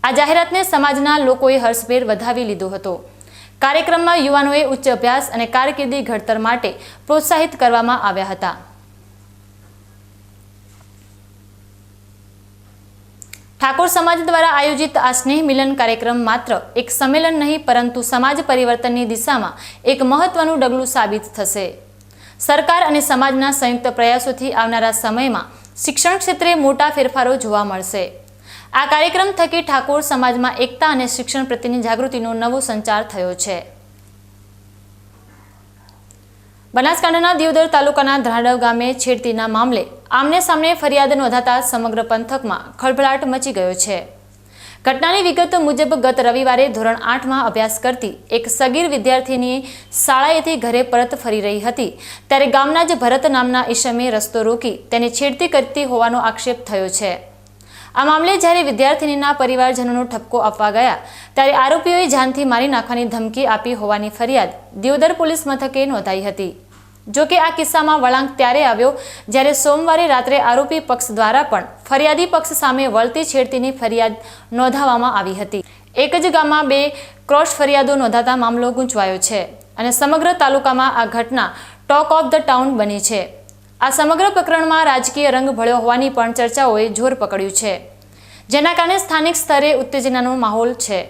આ જાહેરાતને સમાજના લોકોએ હર્ષભેર વધાવી લીધો હતો. કાર્યક્રમમાં યુવાનોએ ઉચ્ચ અભ્યાસ અને કારકિર્દી ઘડતર માટે પ્રોત્સાહિત કરવામાં આવ્યા હતા. ઠાકોર સમાજ દ્વારા આયોજિત આ સ્નેહ મિલન કાર્યક્રમ માત્ર એક સંમેલન નહીં, પરંતુ સમાજ પરિવર્તનની દિશામાં એક મહત્વનું ડગલું સાબિત થશે. સરકાર અને સમાજના સંયુક્ત પ્રયાસોથી આવનારા સમયમાં શિક્ષણ ક્ષેત્રે મોટા ફેરફારો જોવા મળશે. આ કાર્યક્રમ થકી ઠાકોર સમાજમાં એકતા અને શિક્ષણ પ્રત્યેની જાગૃતિનો નવો સંચાર થયો છે. બનાસકાંઠાના દિયોદર તાલુકાના ધ્રાડવ ગામે છેડતીના મામલે આમને સામને ફરિયાદ નોંધાતા સમગ્ર પંથકમાં ખળભળાટ મચી ગયો છે. ઘટનાની વિગત મુજબ ગત રવિવારે ધોરણ 8માં અભ્યાસ કરતી એક સગીર વિદ્યાર્થીની શાળાએથી ઘરે પરત ફરી રહી હતી ત્યારે ગામના જ ભરત નામના ઈસમે રસ્તો રોકી તેને છેડતી કરતી હોવાનો આક્ષેપ થયો છે. આ મામલે જ્યારે વિદ્યાર્થીનીના પરિવારજનોનો ઠપકો આપવા ગયા ત્યારે આરોપીઓએ જાનથી મારી નાખવાની ધમકી આપી હોવાની ફરિયાદ દિયોદર પોલીસ મથકે નોંધાઈ હતી. જો કે આ કિસ્સામાં વળાંક ત્યારે આવ્યો જ્યારે સોમવારે રાત્રે આરોપી પક્ષ દ્વારા પણ ફરિયાદી પક્ષ સામે વળતી છેડતીની ફરિયાદ નોંધાવવામાં આવી હતી. એક જ ગામમાં 2 ક્રોસ ફરિયાદો નોંધાતા મામલો ગૂંચવાયો છે અને સમગ્ર તાલુકામાં આ ઘટના ટોક ઓફ ધ ટાઉન બની છે. આ સમગ્ર પ્રકરણમાં રાજકીય રંગ ભળ્યો હોવાની પણ ચર્ચાઓએ જોર પકડ્યું છે, જેના કારણે સ્થાનિક સ્તરે ઉત્તેજનાનો માહોલ છે.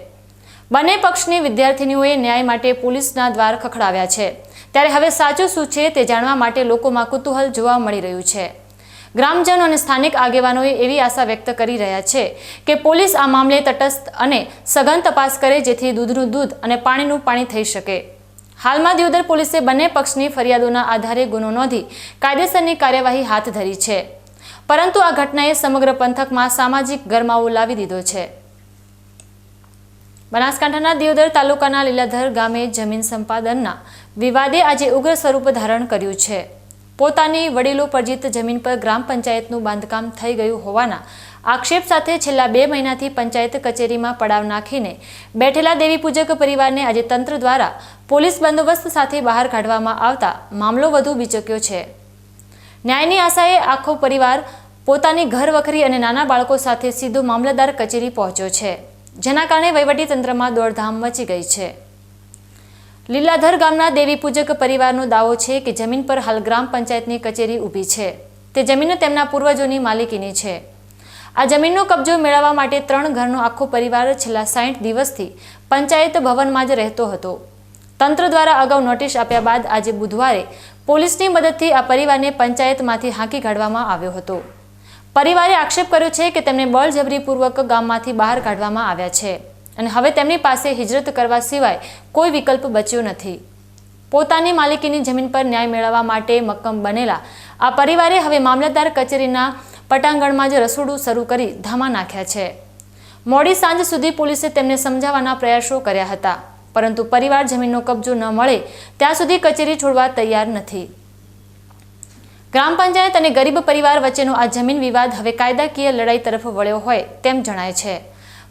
બંને પક્ષની વિદ્યાર્થીનીઓએ ન્યાય માટે પોલીસના દ્વાર ખખડાવ્યા છે ત્યારે હવે સાચું શું છે તે જાણવા માટે લોકોમાં કુતૂહલ જોવા મળી રહ્યું છે. ગ્રામજનો અને સ્થાનિક આગેવાનોએ એવી આશા વ્યક્ત કરી રહ્યા છે કે પોલીસ આ મામલે તટસ્થ અને સઘન તપાસ કરે જેથી દૂધનું દૂધ અને પાણીનું પાણી થઈ શકે. હાલમાં દિયોદર પોલીસે બંને પક્ષની ફરિયાદોના આધારે ગુનો નોંધી કાયદેસરની કાર્યવાહી હાથ ધરી છે, પરંતુ આ ઘટનાએ સમગ્ર પંથકમાં સામાજિક ગરમાવો લાવી દીધો છે. બનાસકાંઠાના દિયોદર તાલુકાના લીલાધર ગામે જમીન સંપાદનના વિવાદે આજે ઉગ્ર સ્વરૂપ ધારણ કર્યું છે. પોતાની વડીલો પરજીત જમીન પર ગ્રામ પંચાયતનું બાંધકામ થઈ ગયું હોવાના આક્ષેપ સાથે છેલ્લા 2 મહિનાથી પંચાયત કચેરીમાં પડાવ નાખીને બેઠેલા દેવી પૂજક પરિવારને આજે તંત્ર દ્વારા પોલીસ બંદોબસ્ત સાથે બહાર કાઢવામાં આવતા મામલો વધુ બીચક્યો છે. ન્યાયની આશાએ આખો પરિવાર પોતાની ઘર વખરી અને નાના બાળકો સાથે સીધો મામલતદાર કચેરી પહોંચ્યો છે, જેના કારણે વહીવટી તંત્રમાં દોડધામ મચી ગઈ છે. લીલાધર ગામના દેવી પૂજક પરિવારનો દાવો છે કે જમીન પર હાલ ગ્રામ પંચાયતની કચેરી ઊભી છે. તે જમીન તેમના પૂર્વજોની માલિકીની છે. આ જમીનનો કબજો મેળવવા માટે 3 ઘરનો આખો પરિવાર છેલ્લા 60 દિવસથી પંચાયત ભવનમાં જ રહેતો હતો. તંત્ર દ્વારા અગાઉ નોટિસ આપ્યા બાદ આજે બુધવારે પોલીસની મદદથી આ પરિવારને પંચાયતમાંથી હાંકી કાઢવામાં આવ્યો હતો. પરિવારે આક્ષેપ કર્યો છે કે તેમને બળજબરીપૂર્વક ગામમાંથી બહાર કાઢવામાં આવ્યા છે અને હવે તેમની પાસે હિજરત કરવા સિવાય કોઈ વિકલ્પ બચ્યો નથી. પોતાની માલિકીની જમીન પર ન્યાય મેળવવા માટે મક્કમ બનેલા આ પરિવારે હવે મામલતદાર કચેરીના પટાંગણમાં જ રસોડું શરૂ કરી ધામા નાખ્યા છે. મોડી સાંજ સુધી પોલીસે તેમને સમજાવવાના પ્રયાસો કર્યા હતા, પરંતુ પરિવાર જમીનનો કબજો ન મળે ત્યાં સુધી કચેરી છોડવા તૈયાર નથી. ગ્રામ પંચાયત અને ગરીબ પરિવાર વચ્ચેનો આ જમીન વિવાદ હવે કાયદાકીય લડાઈ તરફ વળ્યો હોય તેમ જણાય છે.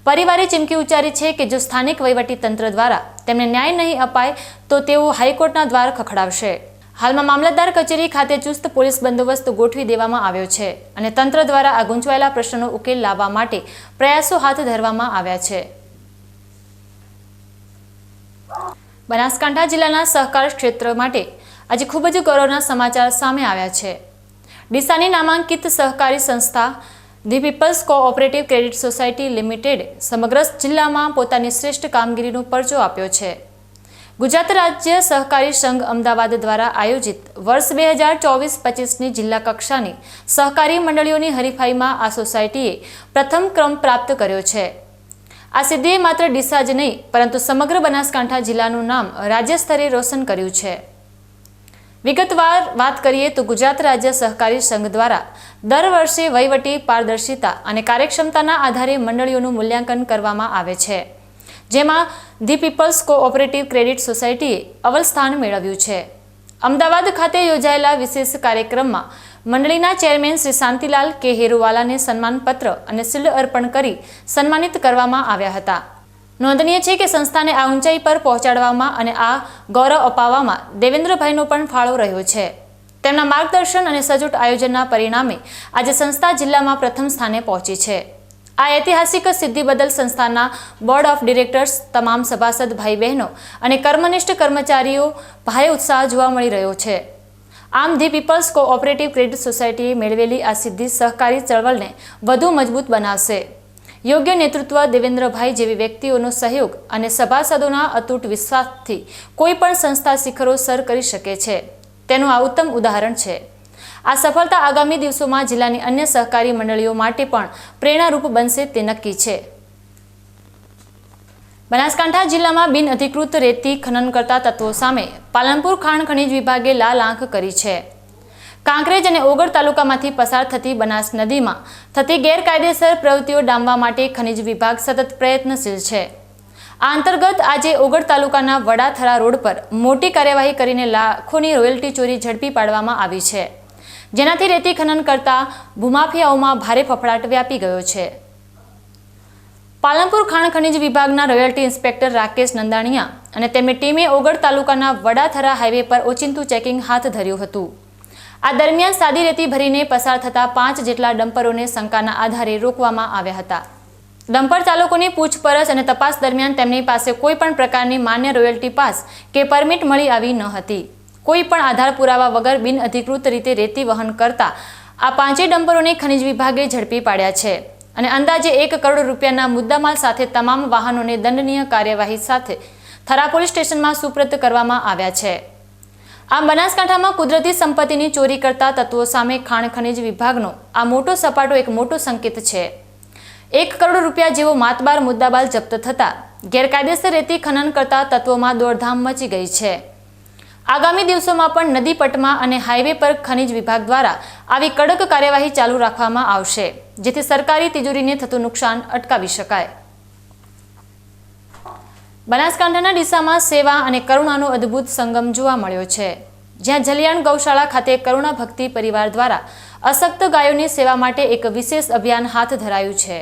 પરિવારે ચીમકી ઉચ્ચારી છે કે જો સ્થાનિક વહીવટી તંત્ર દ્વારા તેમને ન્યાય નહીં અપાય તો તેઓ હાઈકોર્ટના દ્વાર ખખડાવશે. હાલમાં મામલતદાર કચેરી ખાતે ચુસ્ત પોલીસ બંદોબસ્ત ગોઠવી દેવામાં આવ્યો છે અને તંત્ર દ્વારા આ ગૂંચવાયેલા પ્રશ્નનો ઉકેલ લાવવા માટે પ્રયાસો હાથ ધરવામાં આવ્યા છે. બનાસકાંઠા જિલ્લાના સહકાર ક્ષેત્ર માટે આજે ખૂબ જ ગૌરવના સમાચાર સામે આવ્યા છે. ડીસાની નામાંકિત સહકારી સંસ્થા the people's cooperative credit society limited સમગ્ર જિલ્લામાં પોતાની શ્રેષ્ઠ કામગીરીનો પરચો આપ્યો છે. ગુજરાત રાજ્ય સહકારી સંઘ અમદાવાદ દ્વારા આયોજિત વર્ષ 2024-25ની જિલ્લા કક્ષાની સહકારી મંડળીઓની હરીફાઈમાં આ સોસાયટીએ પ્રથમ ક્રમ પ્રાપ્ત કર્યો છે. આ સિદ્ધિએ માત્ર ડીસા જ નહીં પરંતુ સમગ્ર બનાસકાંઠા જિલ્લાનું નામ રાજ્ય સ્તરે રોશન કર્યું છે. વિગતવાર વાત કરીએ તો ગુજરાત રાજ્ય સહકારી સંઘ દ્વારા દર વર્ષે વહીવટી પારદર્શિતા અને કાર્યક્ષમતાના આધારે મંડળીઓનું મૂલ્યાંકન કરવામાં આવે છે, જેમાં ધી પીપલ્સ કોઓપરેટિવ ક્રેડિટ સોસાયટીએ અવ્વલ સ્થાન મેળવ્યું છે. અમદાવાદ ખાતે યોજાયેલા વિશેષ કાર્યક્રમમાં મંડળીના ચેરમેન શ્રી શાંતિલાલ કે હેરુવાલાને સન્માનપત્ર અને શિલ્ડ અર્પણ કરી સન્માનિત કરવામાં આવ્યા હતા. નોંધનીય છે કે સંસ્થાને આ ઊંચાઈ પર પહોંચાડવામાં અને આ ગૌરવ અપાવવામાં દેવેન્દ્રભાઈનો પણ ફાળો રહ્યો છે. તેમના માર્ગદર્શન અને સચોટ આયોજનના પરિણામે આજે સંસ્થા જિલ્લામાં પ્રથમ સ્થાને પહોંચી છે. આ ઐતિહાસિક સિદ્ધિ બદલ સંસ્થાના બોર્ડ ઓફ ડિરેક્ટર્સ, તમામ સભાસદ ભાઈ બહેનો અને કર્મનિષ્ઠ કર્મચારીઓ ભારે ઉત્સાહ જોવા મળી રહ્યો છે. આમ ધી પીપલ્સ કોઓપરેટિવ ક્રેડિટ સોસાયટીએ મેળવેલી આ સિદ્ધિ સહકારી ચળવળને વધુ મજબૂત બનાવશે. યોગ્ય નેતૃત્વ, દેવેન્દ્રભાઈ જેવી વ્યક્તિઓનો સહયોગ અને સભાસદોના અતૂટ વિશ્વાસથી કોઈ પણ સંસ્થા શિખરો સર કરી શકે છે તેનું આ ઉત્તમ ઉદાહરણ છે. આ સફળતા આગામી દિવસોમાં જિલ્લાની અન્ય સહકારી મંડળીઓ માટે પણ પ્રેરણારૂપ બનશે તે નક્કી છે. બનાસકાંઠા જિલ્લામાં બિન અધિકૃત રેતી ખનન કરતા તત્વો સામે પાલનપુર ખાણ ખનીજ વિભાગે લાલ આંખ કરી છે. કાંકરેજ અને ઓગળ તાલુકામાંથી પસાર થતી બનાસ નદીમાં થતી ગેરકાયદેસર પ્રવૃત્તિઓ ડામવા માટે ખનિજ વિભાગ સતત પ્રયત્નશીલ છે. આ અંતર્ગત આજે ઓગળ તાલુકાના વડાથરા રોડ પર મોટી કાર્યવાહી કરીને લાખોની રોયલ્ટી ચોરી ઝડપી પાડવામાં આવી છે, જેનાથી રેતી ખનન કરતા ભૂમાફિયાઓમાં ભારે ફફડાટ વ્યાપી ગયો છે. પાલનપુર ખાણ ખનિજ વિભાગના રોયલ્ટી ઇન્સ્પેક્ટર રાકેશ નંદાણીયા અને તેમની ટીમે ઓગળ તાલુકાના વડાથરા હાઈવે પર ઓચિંતું ચેકિંગ હાથ ધર્યું હતું. આ દરમિયાન સાદી રેતી ભરીને પસાર થતા 5 જેટલા ડમ્પરોને શંકાના આધારે રોકવામાં આવ્યા હતા. ડમ્પર ચાલકોની પૂછપરછ અને તપાસ દરમિયાન તેમની પાસે કોઈ પણ પ્રકારની માન્ય રોયલ્ટી પાસ કે પરમિટ મળી આવી ન હતી. કોઈ પણ આધાર પુરાવા વગર બિનઅધિકૃત રીતે રેતી વહન કરતા આ 5 ડમ્પરોને ખનિજ વિભાગે ઝડપી પાડ્યા છે અને અંદાજે 1 કરોડ રૂપિયાના મુદ્દામાલ સાથે તમામ વાહનોને દંડનીય કાર્યવાહી સાથે થરા પોલીસ સ્ટેશનમાં સુપ્રત કરવામાં આવ્યા છે. આમ બનાસકાંઠામાં કુદરતી સંપત્તિની ચોરી કરતા તત્વો સામે ખાણ ખનિજ વિભાગનો આ મોટો સપાટો એક મોટો સંકેત છે. 1 કરોડ રૂપિયા જેવો માતબાર મુદ્દામાલ જપ્ત થતા ગેરકાયદેસર રેતી ખનન કરતા તત્વોમાં દોડધામ મચી ગઈ છે. આગામી દિવસોમાં પણ નદી પટમાં અને હાઈવે પર ખનિજ વિભાગ દ્વારા આવી કડક કાર્યવાહી ચાલુ રાખવામાં આવશે, જેથી સરકારી તિજોરીને થતું નુકસાન અટકાવી શકાય. બનાસકાંઠાના ડીસામાં સેવા અને કરુણાનો અદ્ભુત સંગમ જોવા મળ્યો છે, જ્યાં જલિયાણ ગૌશાળા ખાતે કરુણા ભક્તિ પરિવાર દ્વારા અશક્ત ગાયોની સેવા માટે એક વિશેષ અભિયાન હાથ ધરાયું છે.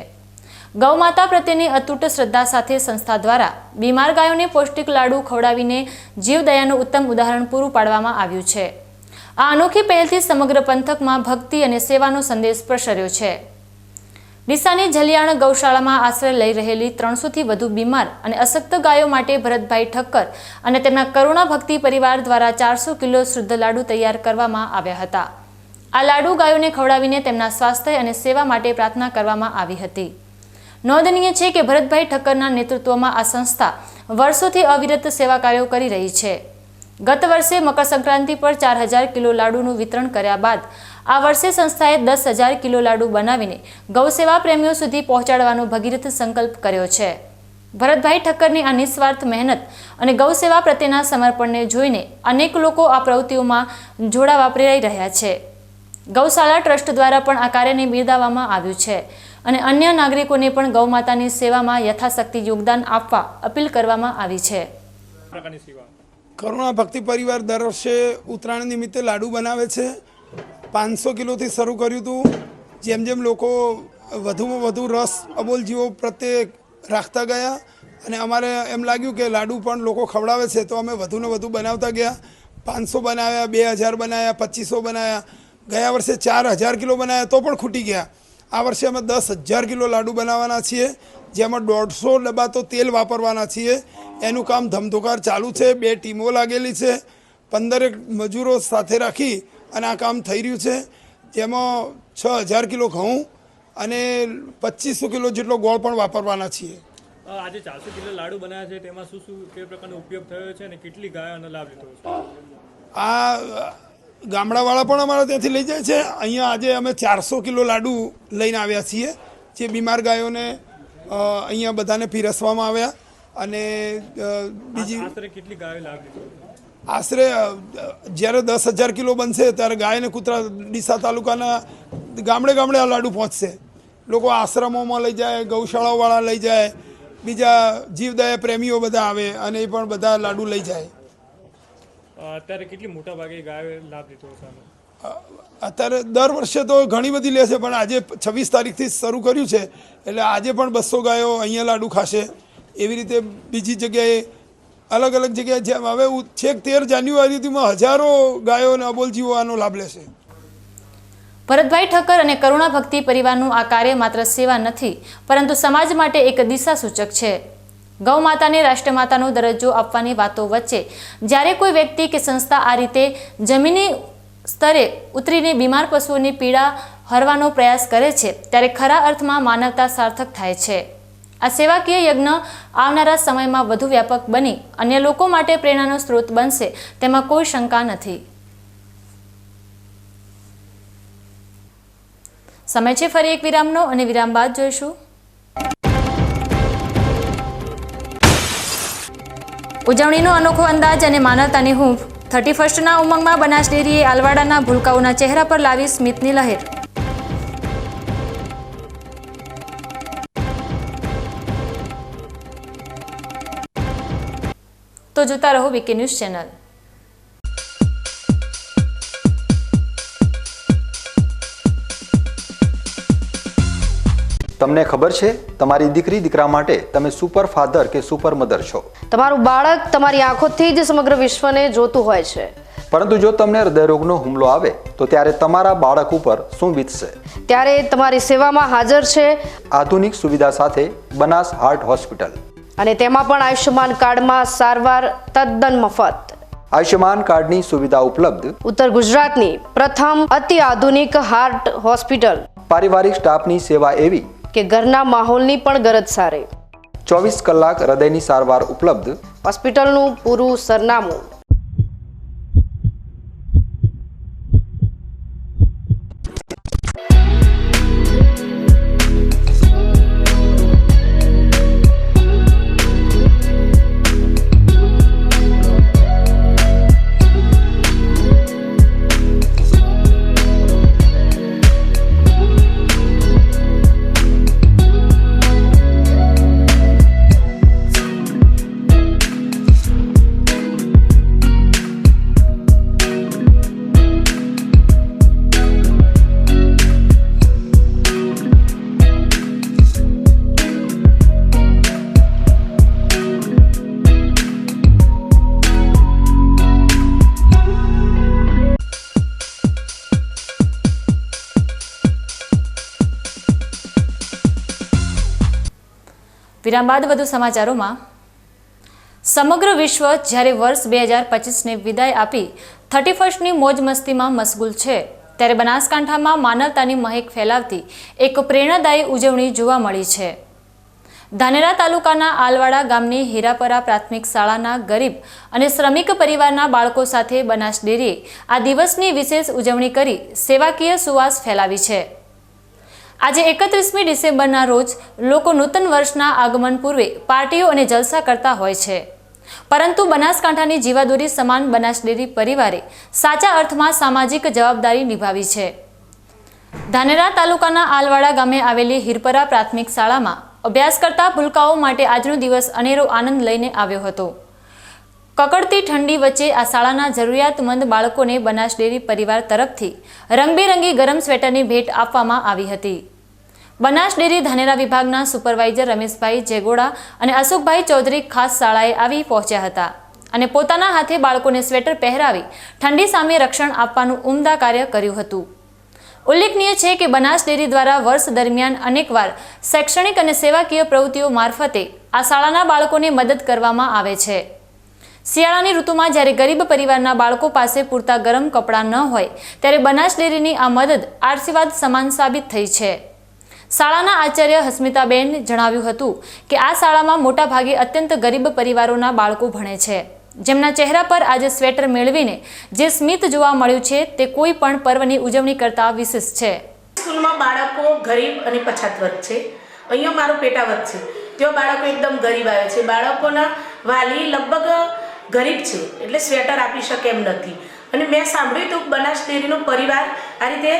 ગૌમાતા પ્રત્યેની અતૂટ શ્રદ્ધા સાથે સંસ્થા દ્વારા બીમાર ગાયોને પૌષ્ટિક લાડુ ખવડાવીને જીવદયાનું ઉત્તમ ઉદાહરણ પૂરું પાડવામાં આવ્યું છે. આ અનોખી પહેલથી સમગ્ર પંથકમાં ભક્તિ અને સેવાનો સંદેશ પ્રસર્યો છે. ડીસાની જલિયાણ ગૌશાળામાં આશ્રય લઈ રહેલી 300થી વધુ બીમાર અને અશક્ત ગાયો માટે ભરતભાઈ ઠક્કર અને તેમના કરુણા ભક્તિ પરિવાર દ્વારા 400 કિલો શુદ્ધ લાડુ તૈયાર કરવામાં આવ્યા હતા. આ લાડુ ગાયોને ખવડાવીને તેમના સ્વાસ્થ્ય અને સેવા માટે પ્રાર્થના કરવામાં આવી હતી. નોંધનીય છે કે ભરતભાઈ ઠક્કરના નેતૃત્વમાં આ સંસ્થા વર્ષોથી અવિરત સેવા કાર્યો કરી રહી છે. ગત વર્ષે મકર સંક્રાંતિ પર 4000 કિલો લાડુનું વિતરણ કર્યા બાદ આ વર્ષે સંસ્થાએ 10,000 કિલો લાડુ બનાવીને ગૌસેવા પ્રેમીઓ સુધી પહોંચાડવાનો ભગીરથ સંકલ્પ કર્યો છે. ભરતભાઈ ઠક્કરની આ નિસ્વાર્થ મહેનત અને ગૌસેવા પ્રત્યેના સમર્પણને જોઈને અનેક લોકો આ પ્રવૃત્તિઓમાં જોડાવા પ્રેરાઈ રહ્યા છે. ગૌશાળા ટ્રસ્ટ દ્વારા પણ આ કાર્યને બિરદાવવામાં આવ્યું છે અને અન્ય નાગરિકોને પણ ગૌમાતાની સેવામાં યથાશક્તિ યોગદાન આપવા અપીલ કરવામાં આવી છે. કરુણા ભક્તિ પરિવાર દર વર્ષે ઉત્તરાયણ નિમિત્તે લાડુ બનાવે છે. 500 કિલોથી શરૂ કર્યું હતું. જેમ જેમ લોકો વધુમાં વધુ રસ અબોલ જીવો પ્રત્યે રાખતા ગયા અને અમારે એમ લાગ્યું કે લાડુ પણ લોકો ખવડાવે છે, તો અમે વધુને વધુ બનાવતા ગયા. 500 બનાવ્યા, 2000 બનાવ્યા, 2500 બનાવ્યા. ગયા વર્ષે 4000 કિલો બનાવ્યા તો પણ ખૂટી ગયા. આ વર્ષે અમે 10,000 કિલો લાડુ બનાવવાના છીએ, જેમાં 150 ડબ્બા તો તેલ વાપરવાના છીએ. એનું કામ ધમધોકાર ચાલુ છે. 2 ટીમો લાગેલી છે. 15 મજૂરો સાથે રાખી અને આ કામ થઈ રહ્યું છે, જેમાં 6000 કિલો ઘઉં અને 2500 કિલો જેટલો ગોળ પણ વાપરવાના છીએ. આજે 400 કિલો લાડુ બનાવ્યા છે, તેમાં શું શું કેવા પ્રકારનો ઉપયોગ થયો છે અને કેટલી ગાયોનો લાભ લીધો છે? આ ગામડાવાળા પણ અમારા ત્યાંથી લઈ જાય છે. અહીંયા આજે અમે 400 કિલો લાડુ લઈને આવ્યા છીએ, જે બીમાર ગાયોને અહીંયા બધાને પીરસવામાં આવ્યા. અને બીજી આશરે કેટલી ગાયો લાભ લીધો? આશરે જ્યારે 10,000 કિલો બનશે ત્યારે ગાય અને કૂતરા ડીસા તાલુકાના ગામડે ગામડે આ લાડુ પહોંચશે. લોકો આશ્રમોમાં લઈ જાય, ગૌશાળાવાળા લઈ જાય, બીજા જીવદયા પ્રેમીઓ બધા આવે અને એ પણ બધા લાડુ લઈ જાય. અત્યારે કેટલી મોટા ભાગે ગાયો લાભ લીધો છે? અત્યારે દર વર્ષે તો ઘણી બધી લે છે, પણ આજે 26 તારીખથી શરૂ કર્યું છે, એટલે આજે પણ 200 ગાયો અહીંયા લાડુ ખાશે. એવી રીતે બીજી જગ્યાએ અલગ અલગ જગ્યાએ જેમ હવે છેક 13 જાન્યુઆરીમાં હજારો ગાયો અને અબોલ જીવો આનો લાભ લેશે. ભરતભાઈ ઠક્કર અને કરુણા ભક્તિ પરિવારનું આ કાર્ય માત્ર સેવા નથી, પરંતુ સમાજ માટે એક દિશા સૂચક છે. ગૌ માતાને રાષ્ટ્રમાતાનો દરજ્જો આપવાની વાતો વચ્ચે જ્યારે કોઈ વ્યક્તિ કે સંસ્થા આ રીતે જમીની સ્તરે ઉતરીને બીમાર પશુઓની પીડા હરવાનો પ્રયાસ કરે છે, ત્યારે ખરા અર્થમાં માનવતા સાર્થક થાય છે. આ સેવાકીય યજ્ઞ આવનારા સમયમાં વધુ વ્યાપક બની અન્ય લોકો માટે પ્રેરણાનો સ્ત્રોત બનશે, તેમાં કોઈ શંકા નથી. સમય છે ફરી એક વિરામનો અને વિરામ બાદ જોઈશું ઉજવણીનો અનોખો અંદાજ અને માનવતાની હૂંફ 31ના ઉમંગમાં બનાસ ડેરીએ આલવાડાના ભૂલકાઓના ચહેરા પર લાવી સ્મિતની લહેર. તો જોતા રહો વીકે ન્યૂઝ ચેનલ. તમને ખબર છે તમારી દીકરી દીકરા માટે તમે સુપર ફાધર કે સુપર મધર છો. તમારું બાળક તમારી આંખોથી જ સમગ્ર વિશ્વને જોતું હોય છે. પરંતુ જો તમને હૃદયરોગનો હુમલો આવે તો ત્યારે તમારા બાળક ઉપર શું વીતશે? ત્યારે તમારી સેવામાં હાજર છે આધુનિક સુવિધા સાથે બનાસ હાર્ટ હોસ્પિટલ, અને તેમાં પણ આયુષ્યમાન કાર્ડમાં સારવાર તદ્દન મફત. આયુષ્યમાન કાર્ડની સુવિધા ઉપલબ્ધ. ઉત્તર ગુજરાતની પ્રથમ અતિ આધુનિક હાર્ટ હોસ્પિટલ. પારિવારિક સ્ટાફની સેવા એવી કે ઘરના માહોલની પણ ગરજ સારે. 24 કલાક હૃદયની સારવાર ઉપલબ્ધ. હોસ્પિટલનું પૂરું સરનામું. વિરામ બાદ વધુ સમાચારોમાં. સમગ્ર વિશ્વ જ્યારે વર્ષ 2025ને વિદાય આપી 31ની મોજ મસ્તીમાં મશગુલ છે, ત્યારે બનાસકાંઠામાં માનવતાની મહેક ફેલાવતી એક પ્રેરણાદાયી ઉજવણી જોવા મળી છે. ધાનેરા તાલુકાના આલવાડા ગામની હીરાપરા પ્રાથમિક શાળાના ગરીબ અને શ્રમિક પરિવારના બાળકો સાથે બનાસ ડેરીએ આ દિવસની વિશેષ ઉજવણી કરી સેવાકીય સુવાસ ફેલાવી છે. આજે 31મી ડિસેમ્બરના રોજ લોકો નૂતન વર્ષના આગમન પૂર્વે પાર્ટીઓ અને જલસા કરતા હોય છે, પરંતુ બનાસકાંઠાની જીવાદોરી સમાન બનાસ ડેરી પરિવારે સાચા અર્થમાં સામાજિક જવાબદારી નિભાવી છે. ધાનેરા તાલુકાના આલવાડા ગામે આવેલી હીરપરા પ્રાથમિક શાળામાં અભ્યાસ કરતા ભૂલકાઓ માટે આજનો દિવસ અનેરો આનંદ લઈને આવ્યો હતો. કકડતી ઠંડી વચ્ચે આ શાળાના જરૂરિયાતમંદ બાળકોને બનાસ ડેરી પરિવાર તરફથી રંગબેરંગી ગરમ સ્વેટરની ભેટ આપવામાં આવી હતી. બનાસ ડેરી ધાનેરા વિભાગના સુપરવાઇઝર રમેશભાઈ જેગોડા અને અશોકભાઈ ચૌધરી ખાસ શાળાએ આવી પહોંચ્યા હતા અને પોતાના હાથે બાળકોને સ્વેટર પહેરાવી ઠંડી સામે રક્ષણ આપવાનું ઉમદા કાર્ય કર્યું હતું. ઉલ્લેખનીય છે કે બનાસ ડેરી દ્વારા વર્ષ દરમિયાન અનેકવાર શૈક્ષણિક અને સેવાકીય પ્રવૃત્તિઓ મારફતે આ શાળાના બાળકોને મદદ કરવામાં આવે છે. શિયાળાની ઋતુમાં જ્યારે ગરીબ પરિવારના બાળકો પાસે પૂરતા ગરમ કપડાં ન હોય ત્યારે બનાસ ડેરીની આ મદદ આશીર્વાદ સમાન સાબિત થઈ છે. શાળાના આચાર્ય હસ્મિતાબેન જણાવ્યું હતું કે આ શાળામાં મોટા ભાગે અત્યંત ગરીબ પરિવારોના બાળકો ભણે છે, જેમના ચહેરા પર આજે સ્વેટર મેળવીને જે સ્મિત જોવા મળ્યું છે તે કોઈ પણ પર્વની ઉજવણી કરતા વિશેષ છે. સ્કૂલમાં બાળકો ગરીબ અને પછાત વર્ગ છે. અહીંયા મારો પેટા વર્ગ છે, તેઓ બાળકો એકદમ ગરીબ આવે છે. બાળકોના વાલી લગભગ ગરીબ છે, એટલે સ્વેટર આપી શકે એમ નથી. અને મેં સાંભળ્યું હતું બનાસ ડેરીનો પરિવાર આ રીતે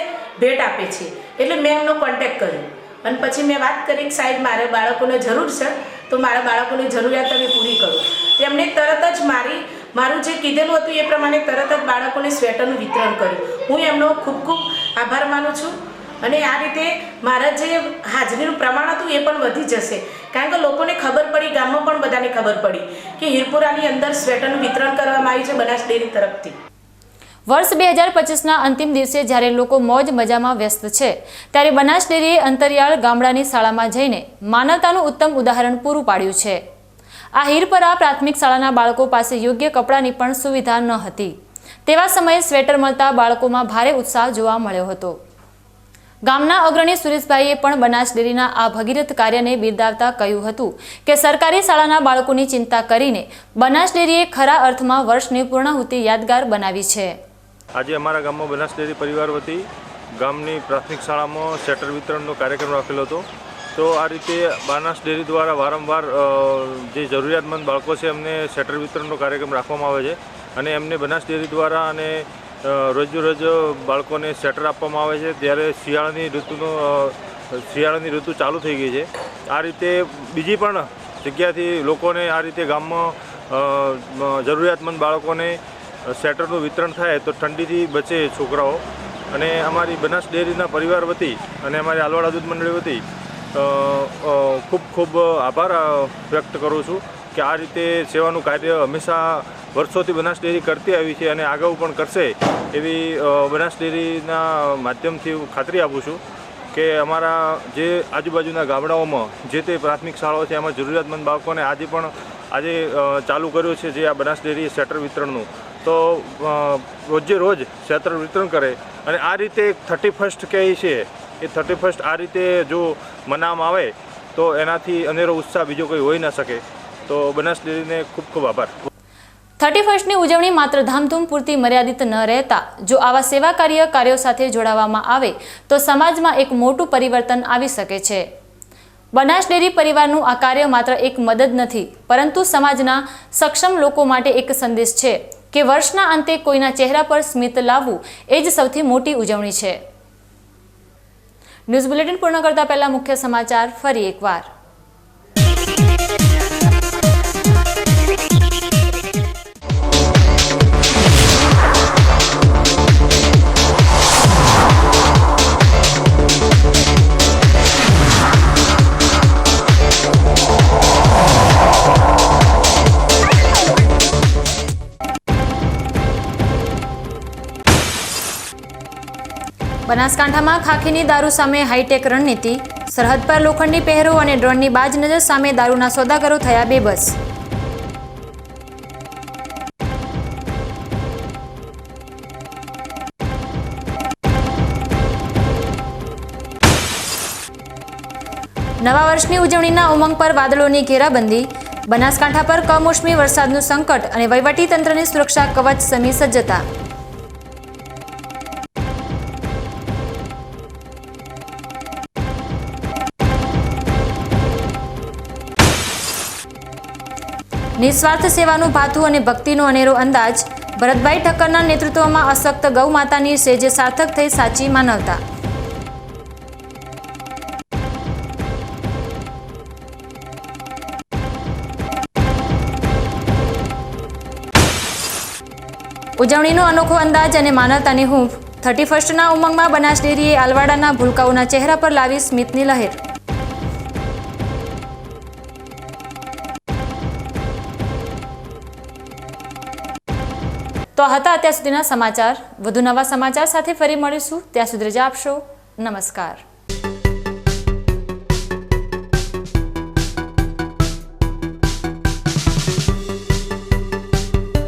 ભેટ આપે છે, એટલે મેં એમનો કોન્ટેક્ટ કર્યો અને પછી મેં વાત કરી કે સાહેબ મારે બાળકોને જરૂર છે, તો મારા બાળકોની જરૂરિયાત તમે પૂરી કરો. એમણે તરત જ મારું જે કીધેલું હતું એ પ્રમાણે તરત જ બાળકોને સ્વેટરનું વિતરણ કર્યું. હું એમનો ખૂબ ખૂબ આભાર માનું છું. અને આ રીતે મારા જે હાજરીનું પ્રમાણ હતું એ પણ વધી જશે, કારણ કે લોકોને ખબર પડી, ગામમાં પણ બધાને ખબર પડી કે હીરપુરાની અંદર સ્વેટરનું વિતરણ કરવામાં આવ્યું છે બનાસ ડેરી તરફથી. વર્ષ 2025ના અંતિમ દિવસે જ્યારે લોકો મોજ મજામાં વ્યસ્ત છે, ત્યારે બનાસ ડેરીએ અંતરિયાળ ગામડાની શાળામાં જઈને માનવતાનું ઉત્તમ ઉદાહરણ પૂરું પાડ્યું છે. આ હીરપરા પ્રાથમિક શાળાના બાળકો પાસે યોગ્ય કપડાની પણ સુવિધા ન હતી. તેવા સમયે સ્વેટર મળતા બાળકોમાં ભારે ઉત્સાહ જોવા મળ્યો હતો. ગામના અગ્રણી સુરેશભાઈએ પણ બનાસ ડેરીના આ ભગીરથ કાર્યને બિરદાવતા કહ્યું હતું કે સરકારી શાળાના બાળકોની ચિંતા કરીને બનાસ ડેરીએ ખરા અર્થમાં વર્ષની પૂર્ણાહુતિ યાદગાર બનાવી છે. આજે અમારા ગામમાં બનાસ ડેરી પરિવાર વતી ગામની પ્રાથમિક શાળામાં સ્વેટર વિતરણનો કાર્યક્રમ રાખેલો હતો. તો આ રીતે બનાસ ડેરી દ્વારા વારંવાર જે જરૂરિયાતમંદ બાળકો છે એમને સ્વેટર વિતરણનો કાર્યક્રમ રાખવામાં આવે છે. અને એમને બનાસ ડેરી દ્વારા અને રોજ બાળકોને સ્વેટર આપવામાં આવે છે. ત્યારે શિયાળાની ઋતુ ચાલુ થઈ ગઈ છે. આ રીતે બીજી પણ જગ્યાથી લોકોને આ રીતે ગામમાં જરૂરિયાતમંદ બાળકોને સ્વેટરનું વિતરણ થાય તો ઠંડીથી બચે છોકરાઓ. અને અમારી બનાસ ડેરીના પરિવાર વતી અને અમારી આલવાડા દૂધ મંડળી વતી ખૂબ આભાર વ્યક્ત કરું છું કે આ રીતે સેવાનું કાર્ય હંમેશા વર્ષોથી બનાસ ડેરી કરતી આવી છે અને આગળ પણ કરશે એવી બનાસ ડેરીના માધ્યમથી હું ખાતરી આપું છું કે અમારા જે આજુબાજુના ગામડાઓમાં જે તે પ્રાથમિક શાળાઓ છે એમાં જરૂરિયાતમંદ બાળકોને આજે ચાલુ કર્યું છે જે આ બનાસ ડેરી સ્વેટર વિતરણનું. તો રોજ સ્વેટર વિતરણ કરે અને આ રીતે 31st કહે છે એ 31st આ રીતે જો મનાવવામાં આવે તો એનાથી અનેરો ઉત્સાહ બીજો કોઈ હોઈ ન શકે. તો બનાસ ડેરીને ખૂબ આભાર. 31સ્ટની ઉજવણી માત્ર ધામધૂમ પૂરતી મર્યાદિત ન રહેતા જો આવા સેવા કાર્યો સાથે જોડાવામાં આવે તો સમાજમાં એક મોટું પરિવર્તન આવી શકે છે. બનાસ ડેરી પરિવારનું આ કાર્ય માત્ર એક મદદ નથી પરંતુ સમાજના સક્ષમ લોકો માટે એક સંદેશ છે કે વર્ષના અંતે કોઈના ચહેરા પર સ્મિત લાવવું એ જ સૌથી મોટી ઉજવણી છે. ન્યૂઝ બુલેટિન પૂર્ણ કરતા પહેલા મુખ્ય સમાચાર ફરી એકવાર. બનાસકાંઠામાં ખાખીની દારૂ સામે હાઈટેક રણનીતિ. સરહદ પર લોખંડી પહેરો અને ડ્રોનની બાજ નજર સામે દારૂના સોદાગરો થયા બેબસ. નવા વર્ષની ઉજવણીના ઉમંગ પર વાદળોની ઘેરાબંધી. બનાસકાંઠા પર કમોસમી વરસાદનું સંકટ અને વહીવટી તંત્રની સુરક્ષા કવચ સમી સજ્જતા. નિસ્વાર્થ સેવાનું ભાથું અને ભક્તિનો અનેરો અંદાજ. ભરતભાઈ ઠક્કરના નેતૃત્વમાં અશક્ત ગૌ માતાની સેજે સાર્થક થઈ સાચી માનવતા. ઉજવણીનો અનોખો અંદાજ અને માનવતાની હૂંફ. 31સ્ટના ઉમંગમાં બનાસ ડેરીએ આલવાડાના ભૂલકાઓના ચહેરા પર લાવી સ્મિતની લહેર. તો હતા અત્યાર સુધીના સમાચાર. વધુ નવા સમાચાર સાથે ફરી મળીશું. ત્યાં સુધી રજા આપશો. નમસ્કાર.